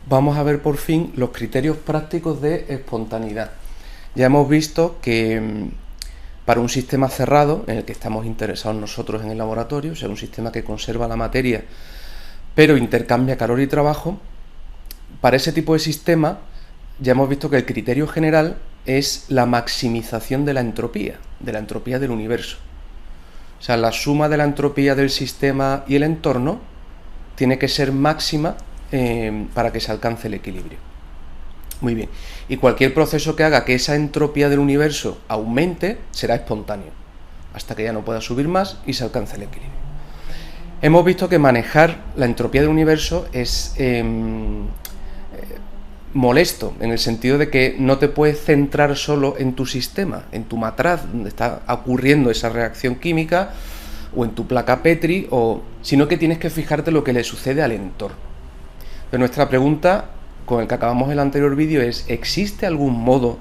vamos a ver por fin los criterios prácticos de espontaneidad. Ya hemos visto que para un sistema cerrado, en el que estamos interesados nosotros en el laboratorio, o sea, un sistema que conserva la materia, pero intercambia calor y trabajo, para ese tipo de sistema ya hemos visto que el criterio general es la maximización de la entropía del universo. O sea, la suma de la entropía del sistema y el entorno tiene que ser máxima para que se alcance el equilibrio. Muy bien. Y cualquier proceso que haga que esa entropía del universo aumente será espontáneo, hasta que ya no pueda subir más y se alcance el equilibrio. Hemos visto que manejar la entropía del universo es molesto, en el sentido de que no te puedes centrar solo en tu sistema, en tu matraz, donde está ocurriendo esa reacción química, o en tu placa Petri, sino que tienes que fijarte lo que le sucede al entorno. Pero nuestra pregunta, con el que acabamos el anterior vídeo, es: ¿existe algún modo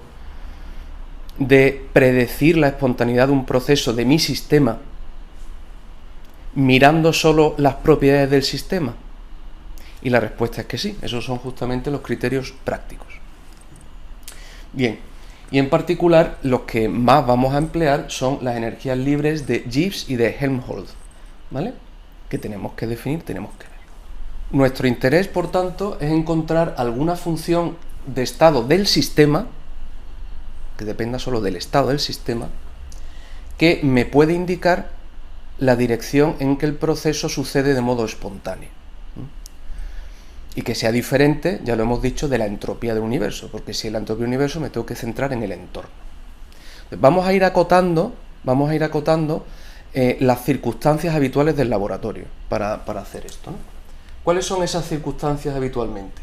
de predecir la espontaneidad de un proceso de mi sistema mirando solo las propiedades del sistema? Y la respuesta es que sí, esos son justamente los criterios prácticos. Bien, y en particular los que más vamos a emplear son las energías libres de Gibbs y de Helmholtz, ¿vale? Que tenemos que definir, tenemos que ver. Nuestro interés, por tanto, es encontrar alguna función de estado del sistema, que dependa solo del estado del sistema, que me puede indicar la dirección en que el proceso sucede de modo espontáneo. Y que sea diferente, ya lo hemos dicho, de la entropía del universo, porque si es la entropía del universo me tengo que centrar en el entorno. Vamos a ir acotando las circunstancias habituales del laboratorio para hacer esto, ¿no? ¿Cuáles son esas circunstancias habitualmente?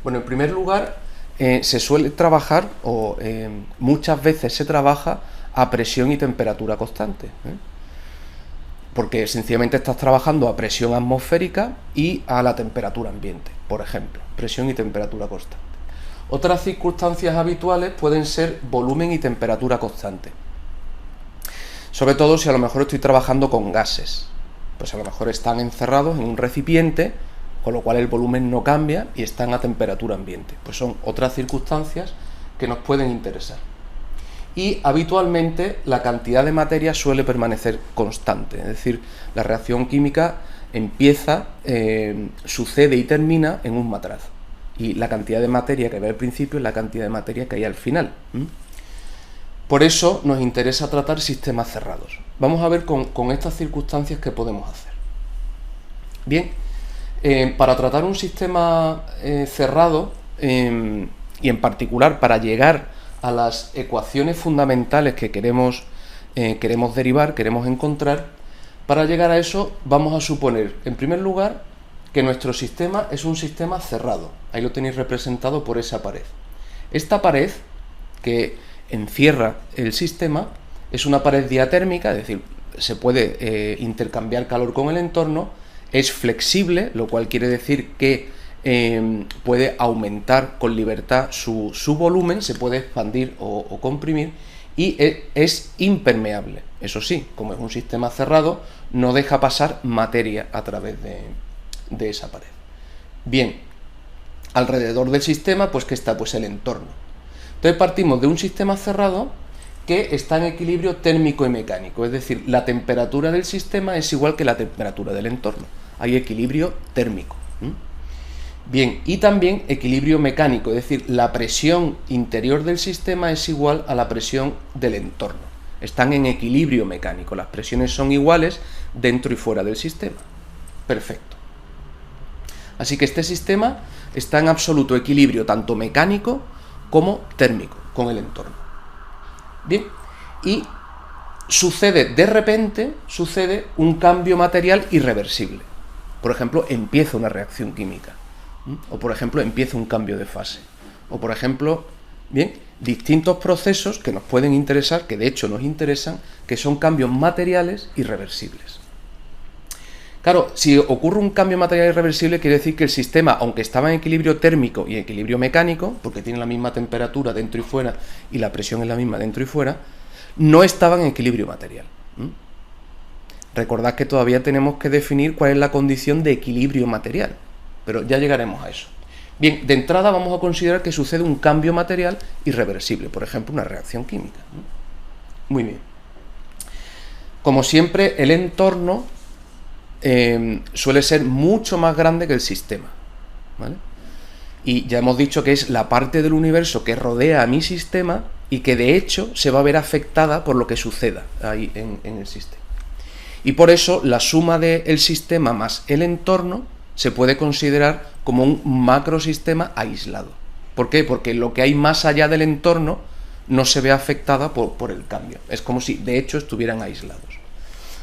Bueno, en primer lugar, se suele trabajar, muchas veces se trabaja a presión y temperatura constante, porque sencillamente estás trabajando a presión atmosférica y a la temperatura ambiente, por ejemplo, presión y temperatura constante. Otras circunstancias habituales pueden ser volumen y temperatura constante. Sobre todo si a lo mejor estoy trabajando con gases, pues a lo mejor están encerrados en un recipiente, con lo cual el volumen no cambia y están a temperatura ambiente. Pues son otras circunstancias que nos pueden interesar. Y habitualmente la cantidad de materia suele permanecer constante, es decir, la reacción química empieza, sucede y termina en un matraz. Y la cantidad de materia que ve al principio es la cantidad de materia que hay al final. Por eso nos interesa tratar sistemas cerrados. Vamos a ver con estas circunstancias qué podemos hacer. Bien, para tratar un sistema cerrado, y en particular para llegar a las ecuaciones fundamentales que queremos derivar, queremos encontrar, para llegar a eso vamos a suponer, en primer lugar, que nuestro sistema es un sistema cerrado. Ahí lo tenéis representado por esa pared. Esta pared que encierra el sistema es una pared diatérmica, es decir, se puede intercambiar calor con el entorno, es flexible, lo cual quiere decir que puede aumentar con libertad su volumen, se puede expandir o comprimir, y es impermeable. Eso sí, como es un sistema cerrado, no deja pasar materia a través de esa pared. Bien, alrededor del sistema, pues ¿qué está? Pues el entorno. Entonces partimos de un sistema cerrado que está en equilibrio térmico y mecánico, es decir, la temperatura del sistema es igual que la temperatura del entorno. Hay equilibrio térmico. Bien, y también equilibrio mecánico, es decir, la presión interior del sistema es igual a la presión del entorno. Están en equilibrio mecánico, las presiones son iguales dentro y fuera del sistema. Perfecto. Así que este sistema está en absoluto equilibrio tanto mecánico como térmico con el entorno. Bien, y de repente sucede un cambio material irreversible. Por ejemplo, empieza una reacción química. O por ejemplo, empieza un cambio de fase. O por ejemplo, bien, distintos procesos que nos pueden interesar, que de hecho nos interesan, que son cambios materiales irreversibles. Claro, si ocurre un cambio material irreversible, quiere decir que el sistema, aunque estaba en equilibrio térmico y equilibrio mecánico, porque tiene la misma temperatura dentro y fuera y la presión es la misma dentro y fuera, no estaba en equilibrio material. Recordad que todavía tenemos que definir cuál es la condición de equilibrio material, pero ya llegaremos a eso. Bien, de entrada vamos a considerar que sucede un cambio material irreversible, por ejemplo, una reacción química. Muy bien. Como siempre, el entorno suele ser mucho más grande que el sistema, ¿vale? Y ya hemos dicho que es la parte del universo que rodea a mi sistema y que de hecho se va a ver afectada por lo que suceda ahí en el sistema. Y por eso la suma del sistema más el entorno se puede considerar como un macrosistema aislado. ¿Por qué? Porque lo que hay más allá del entorno no se ve afectada por el cambio. Es como si de hecho estuvieran aislados.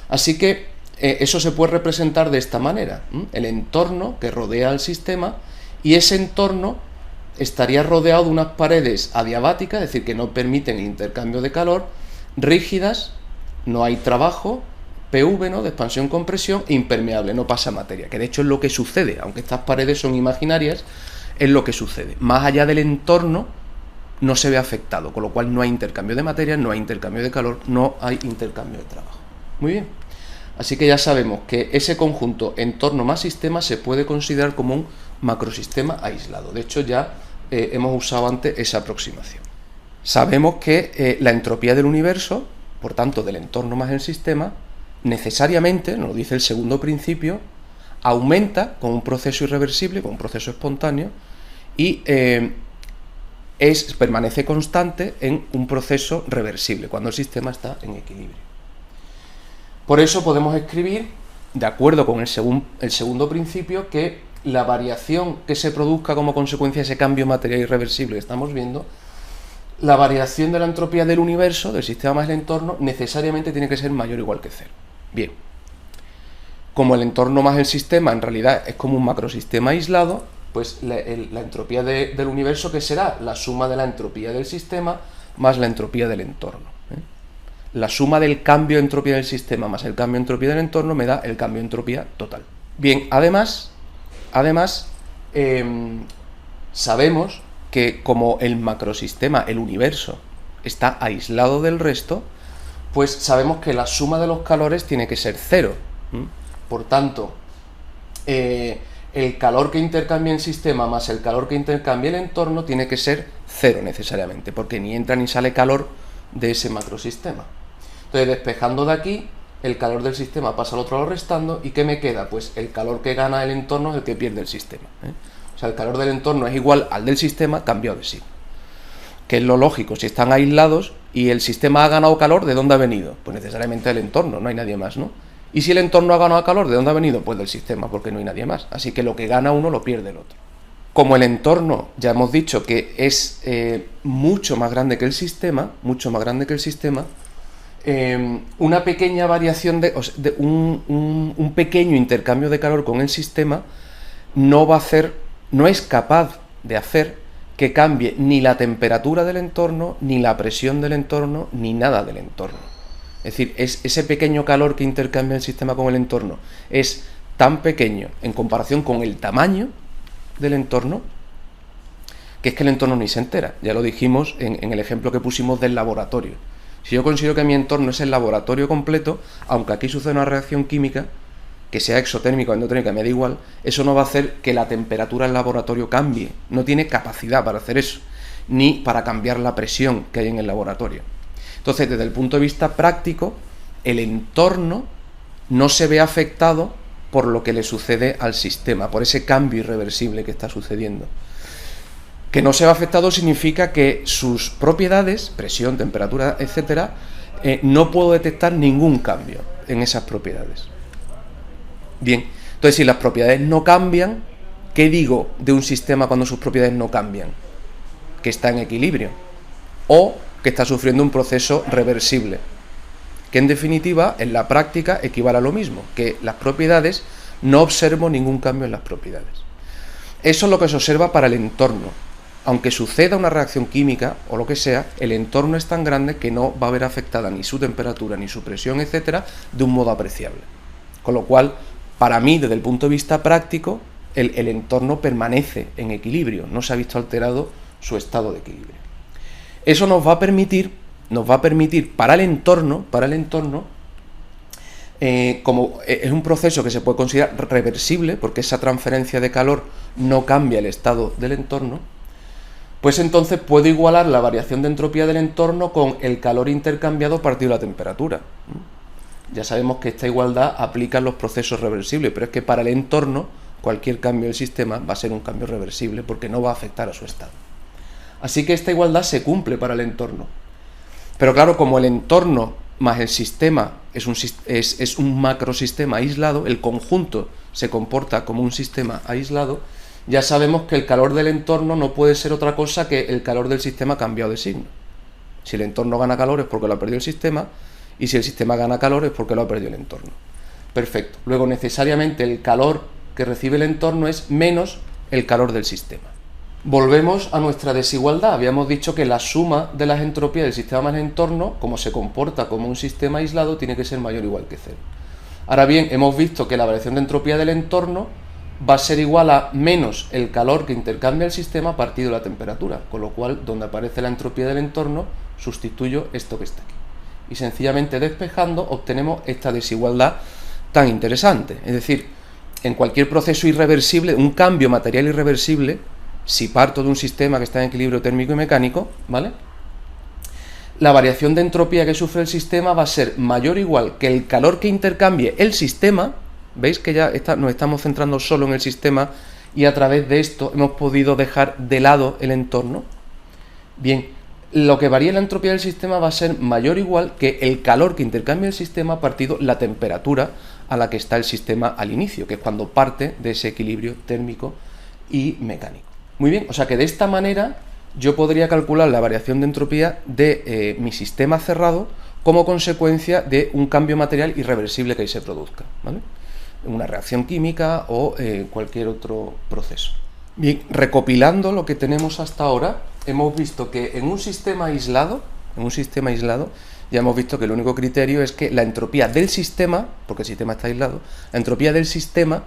Así que eso se puede representar de esta manera. El entorno que rodea al sistema, y ese entorno estaría rodeado de unas paredes adiabáticas, es decir, que no permiten el intercambio de calor, rígidas, no hay trabajo, PV, ¿no?, de expansión-compresión, e impermeable, no pasa materia, que de hecho es lo que sucede, aunque estas paredes son imaginarias, es lo que sucede. Más allá del entorno no se ve afectado, con lo cual no hay intercambio de materia, no hay intercambio de calor, no hay intercambio de trabajo. Muy bien. Así que ya sabemos que ese conjunto entorno más sistema se puede considerar como un macrosistema aislado. De hecho, ya hemos usado antes esa aproximación. Sabemos que la entropía del universo, por tanto del entorno más el sistema, necesariamente, nos lo dice el segundo principio, aumenta con un proceso irreversible, con un proceso espontáneo, y permanece constante en un proceso reversible, cuando el sistema está en equilibrio. Por eso podemos escribir, de acuerdo con el segundo principio, que la variación que se produzca como consecuencia de ese cambio material irreversible que estamos viendo, la variación de la entropía del universo, del sistema más el entorno, necesariamente tiene que ser mayor o igual que cero. Bien, como el entorno más el sistema en realidad es como un macrosistema aislado, pues la entropía del universo, ¿qué será? La suma de la entropía del sistema más la entropía del entorno. La suma del cambio de entropía del sistema más el cambio de entropía del entorno me da el cambio de entropía total. Bien, además sabemos que como el macrosistema, el universo, está aislado del resto, pues sabemos que la suma de los calores tiene que ser cero. Por tanto, el calor que intercambia el sistema más el calor que intercambia el entorno tiene que ser cero necesariamente, porque ni entra ni sale calor de ese macrosistema. Entonces, despejando de aquí, el calor del sistema pasa al otro lado restando, ¿y qué me queda? Pues el calor que gana el entorno es el que pierde el sistema. O sea, el calor del entorno es igual al del sistema cambiado de signo. Que es lo lógico, si están aislados y el sistema ha ganado calor, ¿de dónde ha venido? Pues necesariamente del entorno, no hay nadie más, ¿no? Y si el entorno ha ganado calor, ¿de dónde ha venido? Pues del sistema, porque no hay nadie más. Así que lo que gana uno lo pierde el otro. Como el entorno, ya hemos dicho que es mucho más grande que el sistema, una pequeña variación un pequeño intercambio de calor con el sistema no es capaz de hacer que cambie ni la temperatura del entorno, ni la presión del entorno, ni nada del entorno. Es decir, ese pequeño calor que intercambia el sistema con el entorno es tan pequeño en comparación con el tamaño del entorno, que es que el entorno ni se entera. Ya lo dijimos en el ejemplo que pusimos del laboratorio. Si yo considero que mi entorno es el laboratorio completo, aunque aquí suceda una reacción química, que sea exotérmica o endotérmica, me da igual, eso no va a hacer que la temperatura del laboratorio cambie. No tiene capacidad para hacer eso, ni para cambiar la presión que hay en el laboratorio. Entonces, desde el punto de vista práctico, el entorno no se ve afectado por lo que le sucede al sistema, por ese cambio irreversible que está sucediendo. Que no se ve afectado significa que sus propiedades, presión, temperatura, etcétera, no puedo detectar ningún cambio en esas propiedades. Bien, entonces si las propiedades no cambian, ¿qué digo de un sistema cuando sus propiedades no cambian? Que está en equilibrio o que está sufriendo un proceso reversible, que en definitiva en la práctica equivale a lo mismo, que las propiedades, no observo ningún cambio en las propiedades. Eso es lo que se observa para el entorno. Aunque suceda una reacción química o lo que sea, el entorno es tan grande que no va a haber afectada ni su temperatura, ni su presión, etcétera, de un modo apreciable. Con lo cual, para mí, desde el punto de vista práctico, el entorno permanece en equilibrio, no se ha visto alterado su estado de equilibrio. Eso nos va a permitir para el entorno, como es un proceso que se puede considerar reversible, porque esa transferencia de calor no cambia el estado del entorno, pues entonces puedo igualar la variación de entropía del entorno con el calor intercambiado partido de la temperatura. Ya sabemos que esta igualdad aplica en los procesos reversibles, pero es que para el entorno cualquier cambio del sistema va a ser un cambio reversible porque no va a afectar a su estado. Así que esta igualdad se cumple para el entorno. Pero claro, como el entorno más el sistema es un macrosistema aislado, el conjunto se comporta como un sistema aislado, ya sabemos que el calor del entorno no puede ser otra cosa que el calor del sistema cambiado de signo. Si el entorno gana calor es porque lo ha perdido el sistema, y si el sistema gana calor es porque lo ha perdido el entorno. Perfecto. Luego, necesariamente, el calor que recibe el entorno es menos el calor del sistema. Volvemos a nuestra desigualdad. Habíamos dicho que la suma de las entropías del sistema más el entorno, como se comporta como un sistema aislado, tiene que ser mayor o igual que cero. Ahora bien, hemos visto que la variación de entropía del entorno va a ser igual a menos el calor que intercambia el sistema partido de la temperatura, con lo cual, donde aparece la entropía del entorno, sustituyo esto que está aquí. Y sencillamente despejando obtenemos esta desigualdad tan interesante. Es decir, en cualquier proceso irreversible, un cambio material irreversible, si parto de un sistema que está en equilibrio térmico y mecánico, ¿vale?, la variación de entropía que sufre el sistema va a ser mayor o igual que el calor que intercambie el sistema. ¿Veis que ya nos estamos centrando solo en el sistema y a través de esto hemos podido dejar de lado el entorno? Bien, lo que varía la entropía del sistema va a ser mayor o igual que el calor que intercambia el sistema partido la temperatura a la que está el sistema al inicio, que es cuando parte de ese equilibrio térmico y mecánico. Muy bien, o sea que de esta manera yo podría calcular la variación de entropía de mi sistema cerrado como consecuencia de un cambio material irreversible que ahí se produzca, ¿vale?, una reacción química o cualquier otro proceso. Bien, recopilando lo que tenemos hasta ahora, hemos visto que en un sistema aislado, ya hemos visto que el único criterio es que la entropía del sistema, porque el sistema está aislado, la entropía del sistema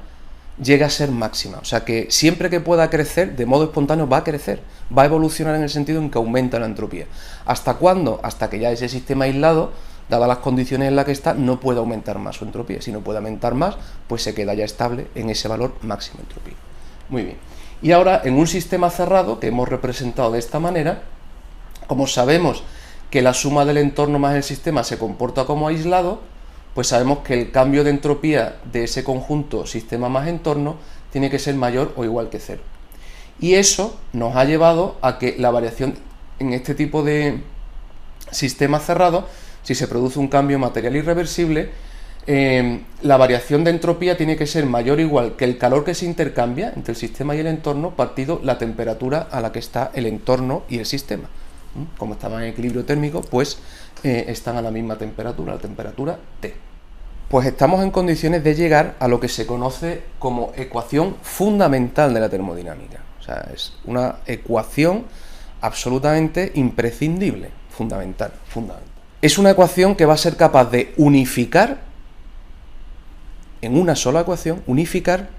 llega a ser máxima. O sea que siempre que pueda crecer, de modo espontáneo va a crecer, va a evolucionar en el sentido en que aumenta la entropía. ¿Hasta cuándo? Hasta que ya ese sistema aislado, dadas las condiciones en las que está, no puede aumentar más su entropía. Si no puede aumentar más, pues se queda ya estable en ese valor máximo de entropía. Muy bien. Y ahora, en un sistema cerrado, que hemos representado de esta manera, como sabemos que la suma del entorno más el sistema se comporta como aislado, pues sabemos que el cambio de entropía de ese conjunto sistema más entorno tiene que ser mayor o igual que cero. Y eso nos ha llevado a que la variación en este tipo de sistema cerrado, si se produce un cambio material irreversible, la variación de entropía tiene que ser mayor o igual que el calor que se intercambia entre el sistema y el entorno partido la temperatura a la que está el entorno y el sistema. Como estaban en equilibrio térmico, pues están a la misma temperatura, la temperatura T. Pues estamos en condiciones de llegar a lo que se conoce como ecuación fundamental de la termodinámica. O sea, es una ecuación absolutamente imprescindible, fundamental. Es una ecuación que va a ser capaz de unificar, en una sola ecuación, unificar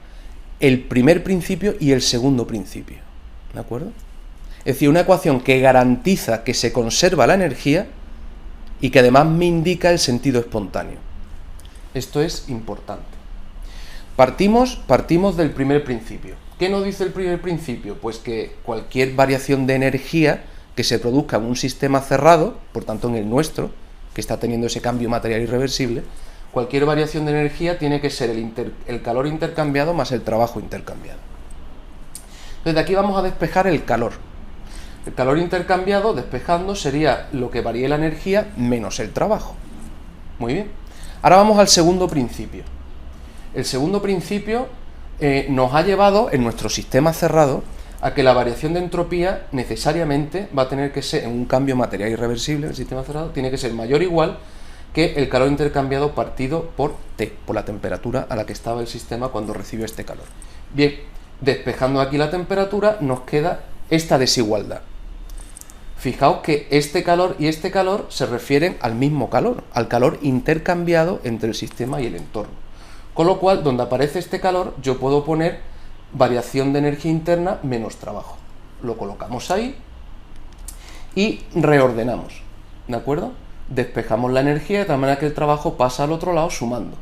el primer principio y el segundo principio. ¿De acuerdo? Es decir, una ecuación que garantiza que se conserva la energía y que además me indica el sentido espontáneo. Esto es importante. Partimos del primer principio. ¿Qué nos dice el primer principio? Pues que cualquier variación de energía que se produzca en un sistema cerrado, por tanto en el nuestro, que está teniendo ese cambio material irreversible, cualquier variación de energía tiene que ser el calor intercambiado más el trabajo intercambiado. Entonces de aquí vamos a despejar el calor. El calor intercambiado, despejando, sería lo que varíe la energía menos el trabajo. Muy bien. Ahora vamos al segundo principio. El segundo principio nos ha llevado, en nuestro sistema cerrado, a que la variación de entropía necesariamente va a tener que ser, en un cambio material irreversible en el sistema cerrado, tiene que ser mayor o igual que el calor intercambiado partido por T, por la temperatura a la que estaba el sistema cuando recibió este calor. Bien, despejando aquí la temperatura, nos queda esta desigualdad. Fijaos que este calor y este calor se refieren al mismo calor, al calor intercambiado entre el sistema y el entorno. Con lo cual, donde aparece este calor, yo puedo poner variación de energía interna menos trabajo. Lo colocamos ahí y reordenamos, ¿de acuerdo? Despejamos la energía de tal manera que el trabajo pasa al otro lado sumando.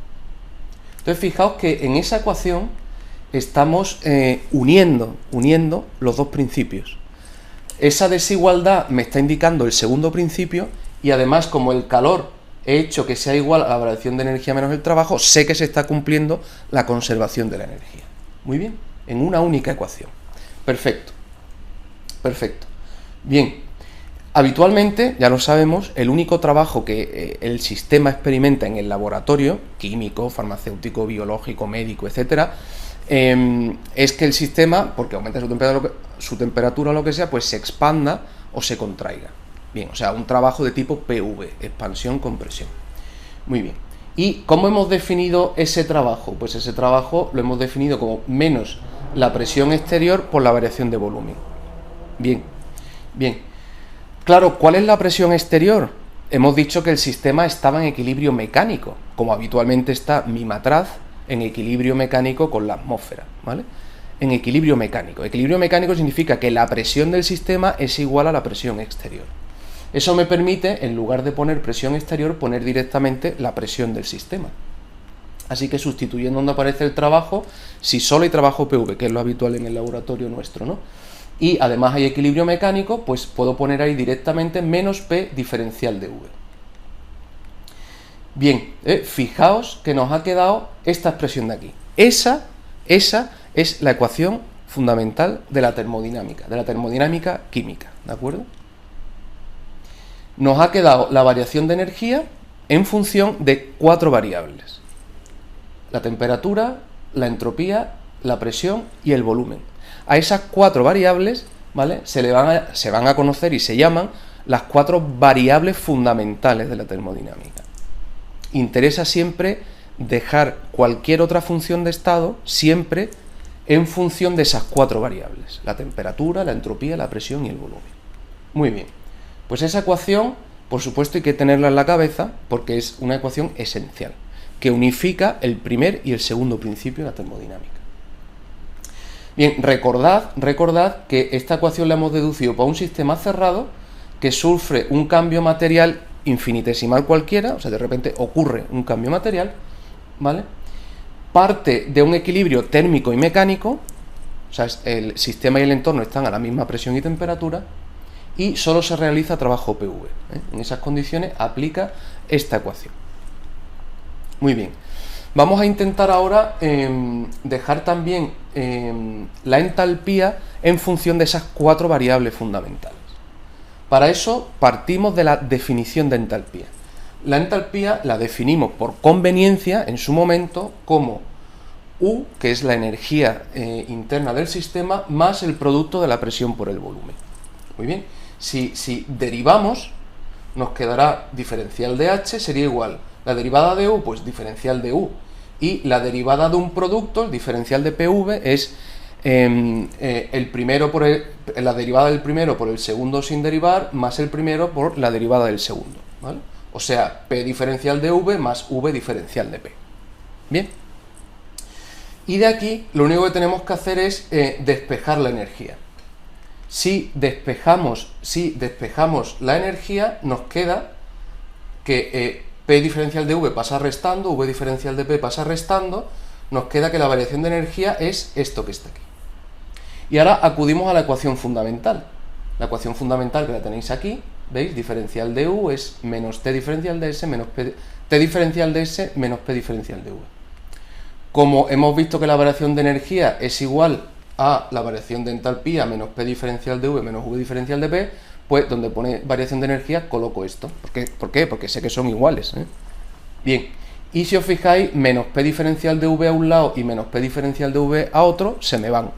Entonces fijaos que en esa ecuación estamos uniendo los dos principios. Esa desigualdad me está indicando el segundo principio y además como el calor he hecho que sea igual a la variación de energía menos el trabajo, sé que se está cumpliendo la conservación de la energía. Muy bien, en una única ecuación. Perfecto. Perfecto. Bien, habitualmente, ya lo sabemos, el único trabajo que el sistema experimenta en el laboratorio, químico, farmacéutico, biológico, médico, etcétera, es que el sistema, porque aumenta su temperatura o lo que sea, pues se expanda o se contraiga. Bien, o sea, un trabajo de tipo PV, expansión, compresión. Muy bien. ¿Y cómo hemos definido ese trabajo? Pues ese trabajo lo hemos definido como menos la presión exterior por la variación de volumen. Bien, bien. Claro, ¿cuál es la presión exterior? Hemos dicho que el sistema estaba en equilibrio mecánico, como habitualmente está mi matraz en equilibrio mecánico con la atmósfera, ¿vale? En equilibrio mecánico. Equilibrio mecánico significa que la presión del sistema es igual a la presión exterior. Eso me permite, en lugar de poner presión exterior, poner directamente la presión del sistema. Así que sustituyendo donde aparece el trabajo, si solo hay trabajo PV, que es lo habitual en el laboratorio nuestro, ¿no? Y además hay equilibrio mecánico, pues puedo poner ahí directamente menos P diferencial de V. Bien, fijaos que nos ha quedado esta expresión de aquí. Esa es la ecuación fundamental de la termodinámica química, ¿de acuerdo? Nos ha quedado la variación de energía en función de 4 variables. La temperatura, la entropía, la presión y el volumen. A esas 4 variables, ¿vale?, se van a conocer y se llaman las 4 variables fundamentales de la termodinámica. Interesa siempre dejar cualquier otra función de estado siempre en función de esas 4 variables. La temperatura, la entropía, la presión y el volumen. Muy bien. Pues esa ecuación, por supuesto, hay que tenerla en la cabeza porque es una ecuación esencial, que unifica el primer y el segundo principio de la termodinámica. Bien, recordad que esta ecuación la hemos deducido para un sistema cerrado que sufre un cambio material infinitesimal cualquiera, o sea, de repente ocurre un cambio material, ¿vale? Parte de un equilibrio térmico y mecánico, o sea, el sistema y el entorno están a la misma presión y temperatura, y solo se realiza trabajo PV. En esas condiciones aplica esta ecuación. Muy bien. Vamos a intentar ahora dejar también la entalpía en función de esas 4 variables fundamentales. Para eso partimos de la definición de entalpía. La entalpía la definimos por conveniencia en su momento como U, que es la energía interna del sistema, más el producto de la presión por el volumen. Muy bien. Si derivamos, nos quedará diferencial de H, sería igual la derivada de U, pues diferencial de U. Y la derivada de un producto, el diferencial de PV, es la derivada del primero por el segundo sin derivar, más el primero por la derivada del segundo, ¿vale? O sea, P diferencial de V más V diferencial de P. Bien. Y de aquí, lo único que tenemos que hacer es despejar la energía. Si despejamos la energía, nos queda que P diferencial de V pasa restando, V diferencial de P pasa restando, nos queda que la variación de energía es esto que está aquí. Y ahora acudimos a la ecuación fundamental. La ecuación fundamental que la tenéis aquí, ¿veis? Diferencial de U es menos T diferencial de S menos T diferencial de S menos P diferencial de V. Como hemos visto que la variación de energía es igual a la variación de entalpía menos P diferencial de V menos V diferencial de P, pues donde pone variación de energía coloco esto. ¿Por qué? Porque sé que son iguales, ¿eh? Bien, y si os fijáis, menos P diferencial de V a un lado y menos P diferencial de V a otro se me van.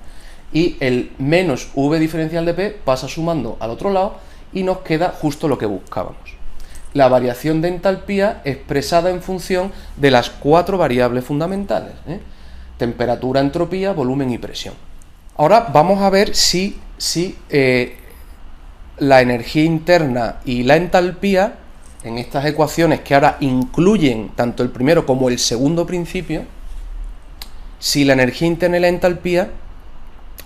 Y el menos V diferencial de P pasa sumando al otro lado y nos queda justo lo que buscábamos. La variación de entalpía expresada en función de las 4 variables fundamentales, ¿eh? Temperatura, entropía, volumen y presión. Ahora vamos a ver si la energía interna y la entalpía, en estas ecuaciones que ahora incluyen tanto el primero como el segundo principio, si la energía interna y la entalpía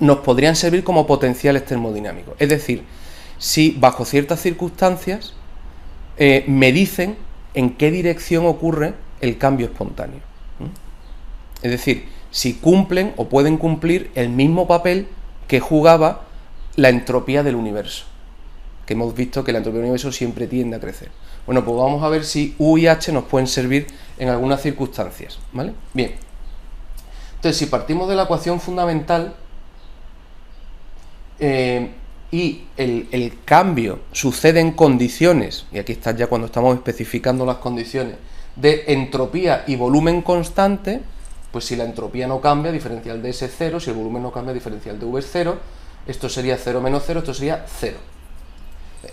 nos podrían servir como potenciales termodinámicos. Es decir, si bajo ciertas circunstancias me dicen en qué dirección ocurre el cambio espontáneo. Es decir, si cumplen o pueden cumplir el mismo papel que jugaba la entropía del universo, que hemos visto que la entropía del universo siempre tiende a crecer. Bueno, pues vamos a ver si U y H nos pueden servir en algunas circunstancias, ¿vale? Bien. Entonces, si partimos de la ecuación fundamental y el cambio sucede en condiciones, y aquí está ya cuando estamos especificando las condiciones, de entropía y volumen constante, pues si la entropía no cambia, diferencial de S es 0, si el volumen no cambia, diferencial de V es 0, esto sería 0 menos 0, esto sería 0.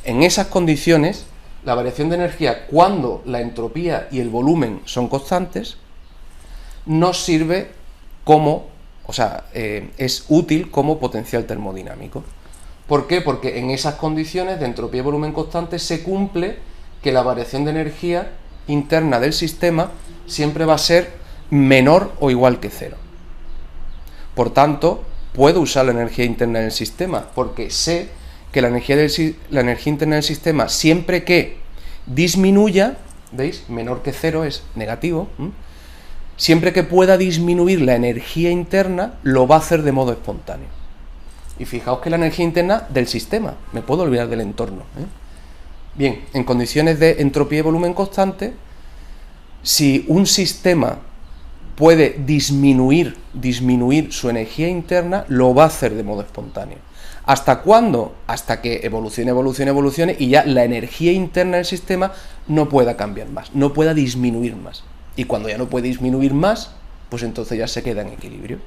En esas condiciones, la variación de energía, cuando la entropía y el volumen son constantes, nos sirve como, es útil como potencial termodinámico. ¿Por qué? Porque en esas condiciones de entropía y volumen constante se cumple que la variación de energía interna del sistema siempre va a ser menor o igual que 0. Por tanto, puedo usar la energía interna del sistema, porque sé que la energía interna del sistema, siempre que disminuya, ¿veis? Menor que 0 es negativo, siempre que pueda disminuir la energía interna, lo va a hacer de modo espontáneo. Y fijaos que la energía interna del sistema, me puedo olvidar del entorno. Bien, en condiciones de entropía y volumen constante, si un sistema puede disminuir su energía interna, lo va a hacer de modo espontáneo. ¿Hasta cuándo? Hasta que evolucione y ya la energía interna del sistema no pueda cambiar más, no pueda disminuir más. Y cuando ya no puede disminuir más, pues entonces ya se queda en equilibrio.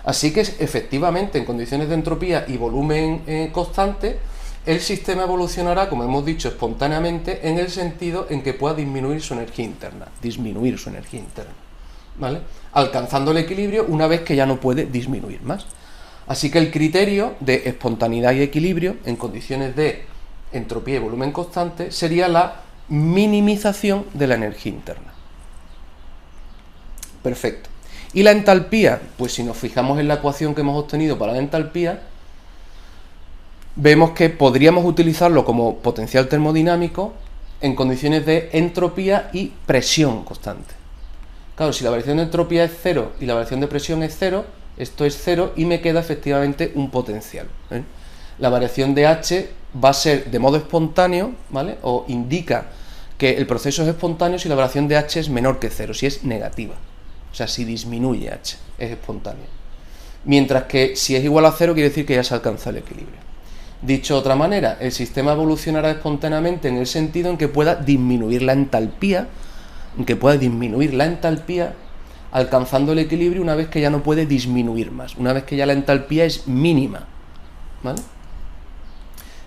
Así que efectivamente, en condiciones de entropía y volumen constante, el sistema evolucionará, como hemos dicho, espontáneamente, en el sentido en que pueda disminuir su energía interna, ¿vale? Alcanzando el equilibrio una vez que ya no puede disminuir más. Así que el criterio de espontaneidad y equilibrio en condiciones de entropía y volumen constante sería la minimización de la energía interna. Perfecto. ¿Y la entalpía? Pues si nos fijamos en la ecuación que hemos obtenido para la entalpía, vemos que podríamos utilizarlo como potencial termodinámico en condiciones de entropía y presión constante. Claro, si la variación de entropía es 0 y la variación de presión es 0, esto es 0 y me queda efectivamente un potencial. La variación de H va a ser de modo espontáneo, ¿vale? O indica que el proceso es espontáneo si la variación de H es menor que 0, si es negativa. O sea, si disminuye H, es espontáneo. Mientras que si es igual a 0, quiere decir que ya se alcanza el equilibrio. Dicho de otra manera, el sistema evolucionará espontáneamente en el sentido en que pueda disminuir la entalpía, alcanzando el equilibrio una vez que ya no puede disminuir más, una vez que ya la entalpía es mínima, ¿vale?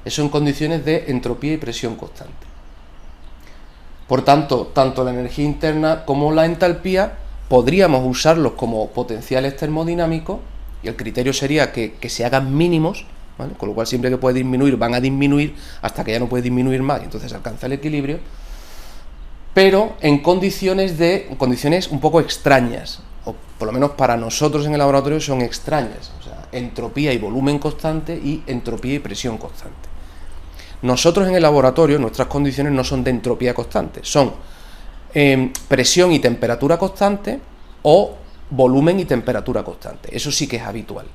Eso en condiciones de entropía y presión constante. Por tanto, tanto la energía interna como la entalpía podríamos usarlos como potenciales termodinámicos, y el criterio sería que se hagan mínimos, ¿vale? Con lo cual siempre que puede disminuir van a disminuir hasta que ya no puede disminuir más y entonces alcanza el equilibrio, pero en condiciones un poco extrañas, o por lo menos para nosotros en el laboratorio son extrañas, o sea, entropía y volumen constante y entropía y presión constante. Nosotros en el laboratorio, nuestras condiciones no son de entropía constante, son presión y temperatura constante o volumen y temperatura constante. Eso sí que es habitual.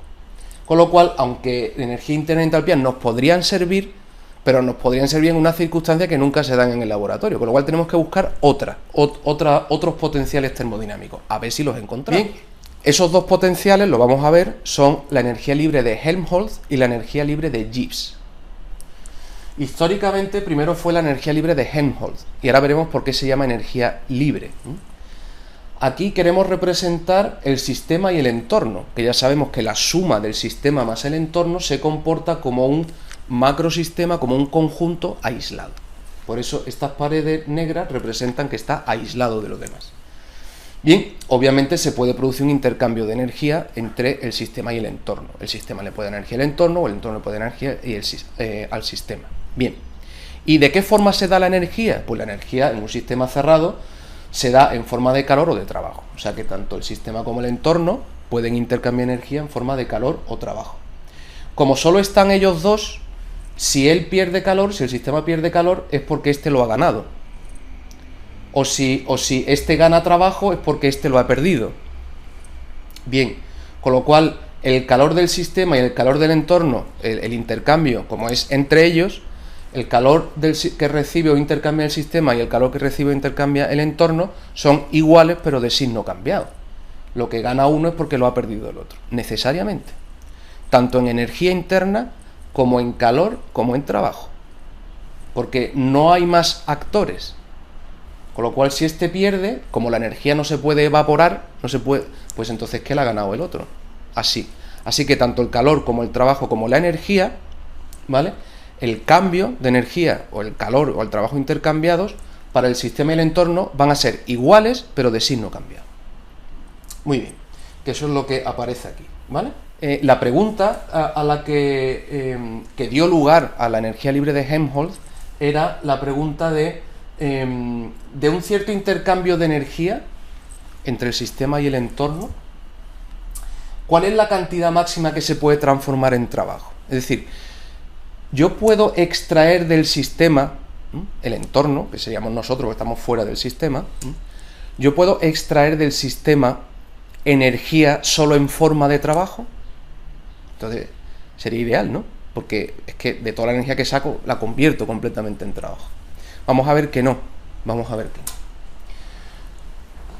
Con lo cual, aunque energía interna y entalpía nos podrían servir, pero nos podrían servir en una circunstancia que nunca se dan en el laboratorio. Con lo cual tenemos que buscar otros potenciales termodinámicos. A ver si los encontramos. Bien, esos dos potenciales, lo vamos a ver, son la energía libre de Helmholtz y la energía libre de Gibbs. Históricamente, primero fue la energía libre de Helmholtz, y ahora veremos por qué se llama energía libre. Aquí queremos representar el sistema y el entorno, que ya sabemos que la suma del sistema más el entorno se comporta como un macrosistema, como un conjunto aislado. Por eso estas paredes negras representan que está aislado de los demás. Bien, obviamente se puede producir un intercambio de energía entre el sistema y el entorno. El sistema le puede dar energía al entorno, o el entorno le puede dar energía al sistema. Bien, ¿y de qué forma se da la energía? Pues la energía en un sistema cerrado se da en forma de calor o de trabajo. O sea que tanto el sistema como el entorno pueden intercambiar energía en forma de calor o trabajo. Como solo están ellos dos, si él pierde calor, si el sistema pierde calor, es porque éste lo ha ganado. o si este gana trabajo es porque este lo ha perdido. Bien, con lo cual el calor del sistema y el calor del entorno, el intercambio, como es entre ellos, el calor que recibe o intercambia el sistema y el calor que recibe o intercambia el entorno son iguales pero de signo cambiado. Lo que gana uno es porque lo ha perdido el otro, necesariamente. Tanto en energía interna como en calor como en trabajo. Porque no hay más actores. Con lo cual, si este pierde, como la energía no se puede evaporar, pues entonces ¿qué le ha ganado el otro? Así. Así que tanto el calor como el trabajo como la energía, ¿vale? El cambio de energía o el calor o el trabajo intercambiados para el sistema y el entorno van a ser iguales, pero de signo cambiado. Muy bien, que eso es lo que aparece aquí, ¿vale? La pregunta a la que dio lugar a la energía libre de Helmholtz era la pregunta de un cierto intercambio de energía entre el sistema y el entorno. ¿Cuál es la cantidad máxima que se puede transformar en trabajo? Es decir, yo puedo extraer del sistema, el entorno, que seríamos nosotros que estamos fuera del sistema, yo puedo extraer del sistema energía solo en forma de trabajo. Entonces, sería ideal, ¿no? Porque es que de toda la energía que saco, la convierto completamente en trabajo. Vamos a ver que no. Vamos a ver que no.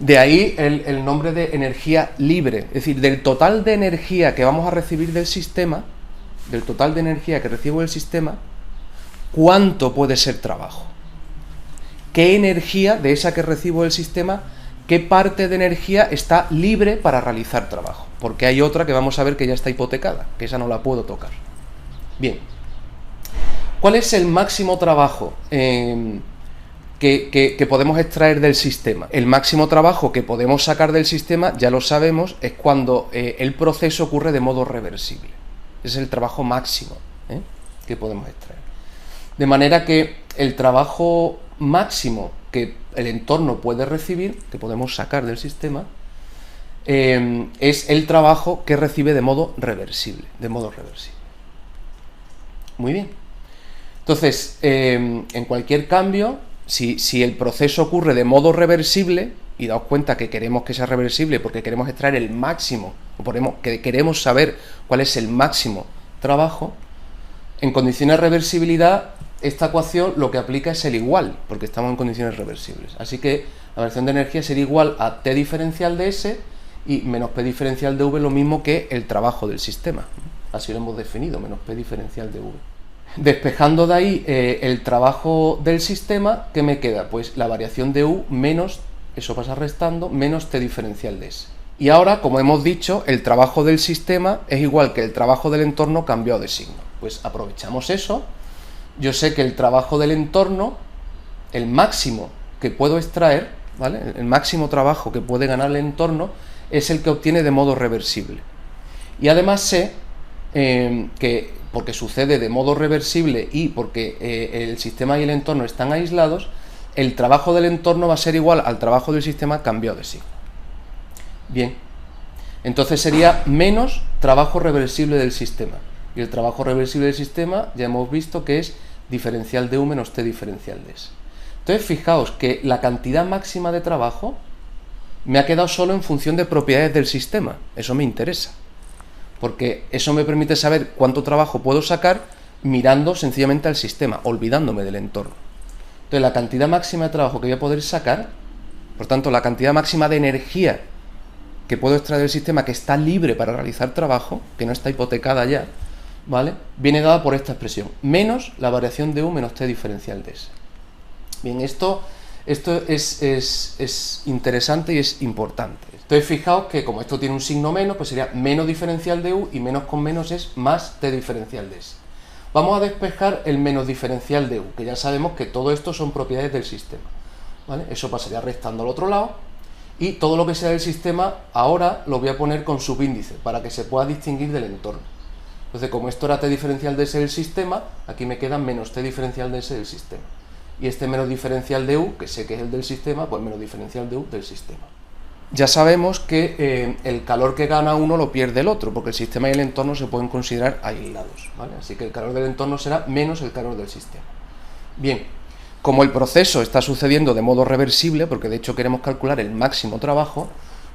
De ahí el nombre de energía libre. Es decir, del total de energía que vamos a recibir del sistema, del total de energía que recibo del sistema, ¿cuánto puede ser trabajo? ¿Qué energía de esa que recibo del sistema, qué parte de energía está libre para realizar trabajo? Porque hay otra que vamos a ver que ya está hipotecada, que esa no la puedo tocar. Bien. ¿Cuál es el máximo trabajo que podemos extraer del sistema? El máximo trabajo que podemos sacar del sistema, ya lo sabemos, es cuando el proceso ocurre de modo reversible. Es el trabajo máximo que podemos extraer. De manera que el trabajo máximo que el entorno puede recibir, que podemos sacar del sistema, es el trabajo que recibe de modo reversible. Muy bien. Entonces, en cualquier cambio, si el proceso ocurre de modo reversible, y daos cuenta que queremos que sea reversible porque queremos extraer el máximo, o que queremos saber cuál es el máximo trabajo, en condiciones de reversibilidad, esta ecuación lo que aplica es el igual, porque estamos en condiciones reversibles. Así que la variación de energía sería igual a T diferencial de S y menos P diferencial de V, lo mismo que el trabajo del sistema. Así lo hemos definido, menos P diferencial de V. Despejando de ahí el trabajo del sistema, ¿qué me queda? Pues la variación de U menos, eso pasa restando, menos T diferencial de S. Y ahora, como hemos dicho, el trabajo del sistema es igual que el trabajo del entorno cambiado de signo. Pues aprovechamos eso. Yo sé que el trabajo del entorno, el máximo que puedo extraer, ¿vale? El máximo trabajo que puede ganar el entorno es el que obtiene de modo reversible. Y además sé que, porque sucede de modo reversible y porque el sistema y el entorno están aislados, el trabajo del entorno va a ser igual al trabajo del sistema cambiado de signo. Bien, entonces sería menos trabajo reversible del sistema. Y el trabajo reversible del sistema ya hemos visto que es diferencial de U menos T diferencial de S. Entonces fijaos que la cantidad máxima de trabajo me ha quedado solo en función de propiedades del sistema. Eso me interesa, porque eso me permite saber cuánto trabajo puedo sacar mirando sencillamente al sistema, olvidándome del entorno. Entonces la cantidad máxima de trabajo que voy a poder sacar, por tanto la cantidad máxima de energía que puedo extraer del sistema, que está libre para realizar trabajo, que no está hipotecada ya, ¿vale?, viene dada por esta expresión, menos la variación de U menos T diferencial de S. Bien, esto es interesante y es importante. Entonces fijaos que como esto tiene un signo menos, pues sería menos diferencial de U, y menos con menos es más T diferencial de S. Vamos a despejar el menos diferencial de U, que ya sabemos que todo esto son propiedades del sistema, ¿vale? Eso pasaría restando al otro lado, y todo lo que sea del sistema ahora lo voy a poner con subíndice, para que se pueda distinguir del entorno. Entonces, como esto era T diferencial de S del sistema, aquí me queda menos T diferencial de S del sistema. Y este menos diferencial de U, que sé que es el del sistema, pues menos diferencial de U del sistema. Ya sabemos que el calor que gana uno lo pierde el otro, porque el sistema y el entorno se pueden considerar aislados, ¿vale? Así que el calor del entorno será menos el calor del sistema. Bien, Como el proceso está sucediendo de modo reversible, porque de hecho queremos calcular el máximo trabajo,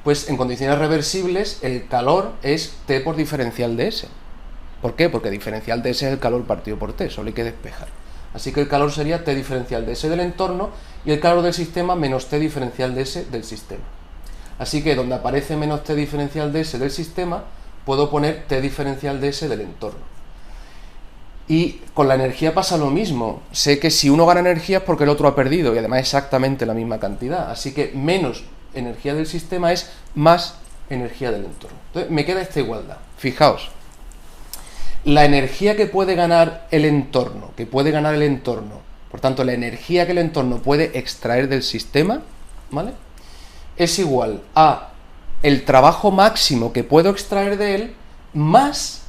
pues en condiciones reversibles el calor es T por diferencial de S. ¿Por qué? Porque diferencial de S es el calor partido por T, solo hay que despejar. Así que el calor sería T diferencial de S del entorno y el calor del sistema menos T diferencial de S del sistema. Así que donde aparece menos T diferencial de S del sistema, puedo poner T diferencial de S del entorno. Y con la energía pasa lo mismo. Sé que si uno gana energía es porque el otro ha perdido y además exactamente la misma cantidad. Así que menos energía del sistema es más energía del entorno. Entonces me queda esta igualdad. Fijaos, la energía que puede ganar el entorno, por tanto la energía que el entorno puede extraer del sistema, ¿vale?, es igual a el trabajo máximo que puedo extraer de él más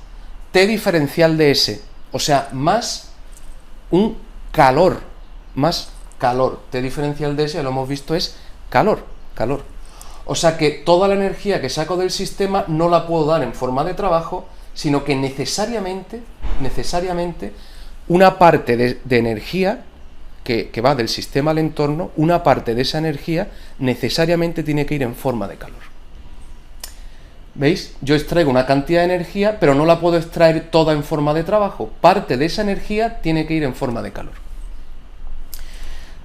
T diferencial de S. O sea, más un calor, T diferencial de S, ya lo hemos visto, es calor. O sea que toda la energía que saco del sistema no la puedo dar en forma de trabajo, sino que necesariamente, una parte de energía que va del sistema al entorno, una parte de esa energía necesariamente tiene que ir en forma de calor. ¿Veis? Yo extraigo una cantidad de energía, pero no la puedo extraer toda en forma de trabajo. Parte de esa energía tiene que ir en forma de calor.